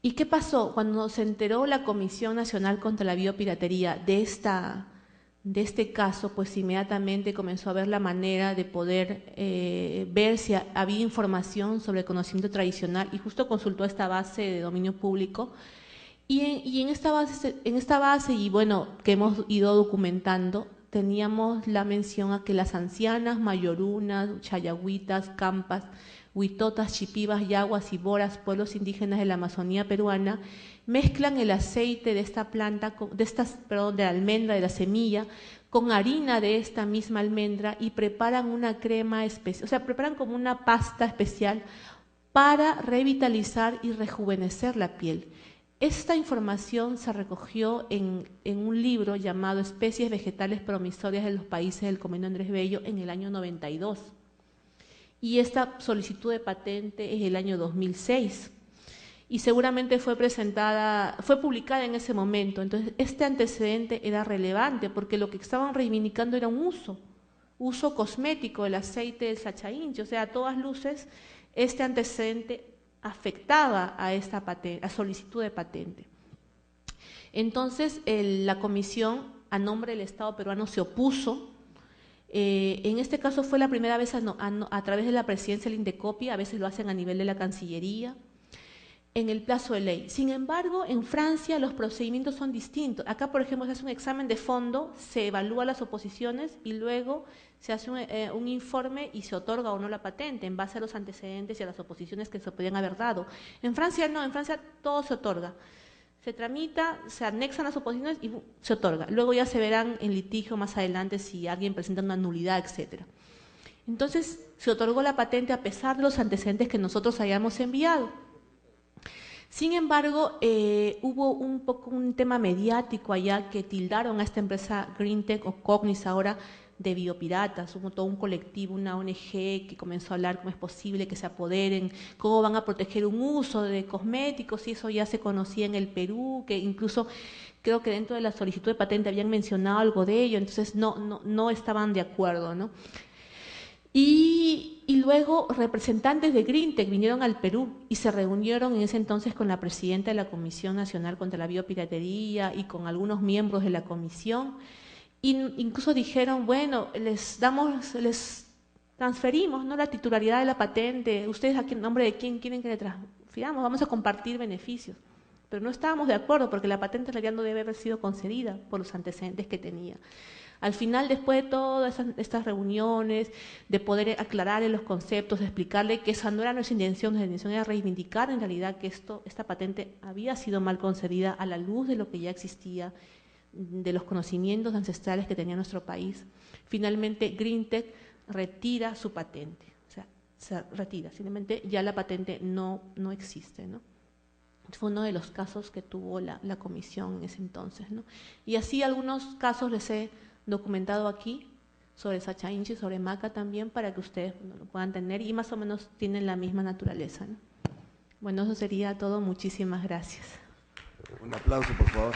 ¿Y qué pasó? Cuando se enteró la Comisión Nacional contra la Biopiratería de este caso, pues inmediatamente comenzó a ver la manera de poder ver si había información sobre el conocimiento tradicional y justo consultó esta base de dominio público. Y en esta base, y bueno, que hemos ido documentando, teníamos la mención a que las ancianas, mayorunas, chayahuitas, campas, huitotas, chipivas, yaguas y boras, pueblos indígenas de la Amazonía peruana, mezclan el aceite de esta planta, de la almendra, de la semilla, con harina de esta misma almendra y preparan una crema especial, o sea, preparan como una pasta especial para revitalizar y rejuvenecer la piel. Esta información se recogió en un libro llamado Especies vegetales promisorias de los países del Convenio Andrés Bello en el año 92. Y esta solicitud de patente es el año 2006. Y seguramente fue publicada en ese momento. Entonces, este antecedente era relevante porque lo que estaban reivindicando era un uso cosmético del aceite del sachainchi. O sea, a todas luces, este antecedente afectaba a esta solicitud de patente. Entonces, la comisión, a nombre del Estado peruano, se opuso. En este caso fue la primera vez a través de la presidencia del Indecopi, a veces lo hacen a nivel de la Cancillería, en el plazo de ley. Sin embargo, en Francia los procedimientos son distintos. Acá, por ejemplo, se hace un examen de fondo, se evalúan las oposiciones y luego se hace un informe y se otorga o no la patente en base a los antecedentes y a las oposiciones que se podían haber dado. En Francia no, en Francia todo se otorga. Se tramita, se anexan las oposiciones y se otorga. Luego ya se verán en litigio más adelante si alguien presenta una nulidad, etc. Entonces, se otorgó la patente a pesar de los antecedentes que nosotros hayamos enviado. Sin embargo, hubo un tema mediático allá que tildaron a esta empresa Greentech o Cognis ahora de biopiratas. Hubo todo un colectivo, una ONG que comenzó a hablar cómo es posible que se apoderen, cómo van a proteger un uso de cosméticos, y eso ya se conocía en el Perú, que incluso creo que dentro de la solicitud de patente habían mencionado algo de ello, entonces no estaban de acuerdo, ¿no? Y luego representantes de Greentech vinieron al Perú y se reunieron en ese entonces con la presidenta de la Comisión Nacional contra la Biopiratería y con algunos miembros de la comisión. Incluso dijeron, bueno, les transferimos, ¿no?, la titularidad de la patente. ¿Ustedes a nombre de quién quieren que le transfiramos? Vamos a compartir beneficios. Pero no estábamos de acuerdo porque la patente en realidad no debe haber sido concedida por los antecedentes que tenía. Al final, después de todas estas reuniones, de poder aclarar los conceptos, de explicarle que esa no era nuestra intención era reivindicar en realidad que esta patente había sido mal concedida a la luz de lo que ya existía, de los conocimientos ancestrales que tenía nuestro país. Finalmente, Greentech retira su patente, o sea, se retira, simplemente ya la patente no existe, ¿no? Fue uno de los casos que tuvo la comisión en ese entonces, ¿no? Y así algunos casos les he documentado aquí sobre sachainchi, sobre maca también, para que ustedes lo puedan tener y más o menos tienen la misma naturaleza, ¿no? Bueno, eso sería todo. Muchísimas gracias. Un aplauso, por favor.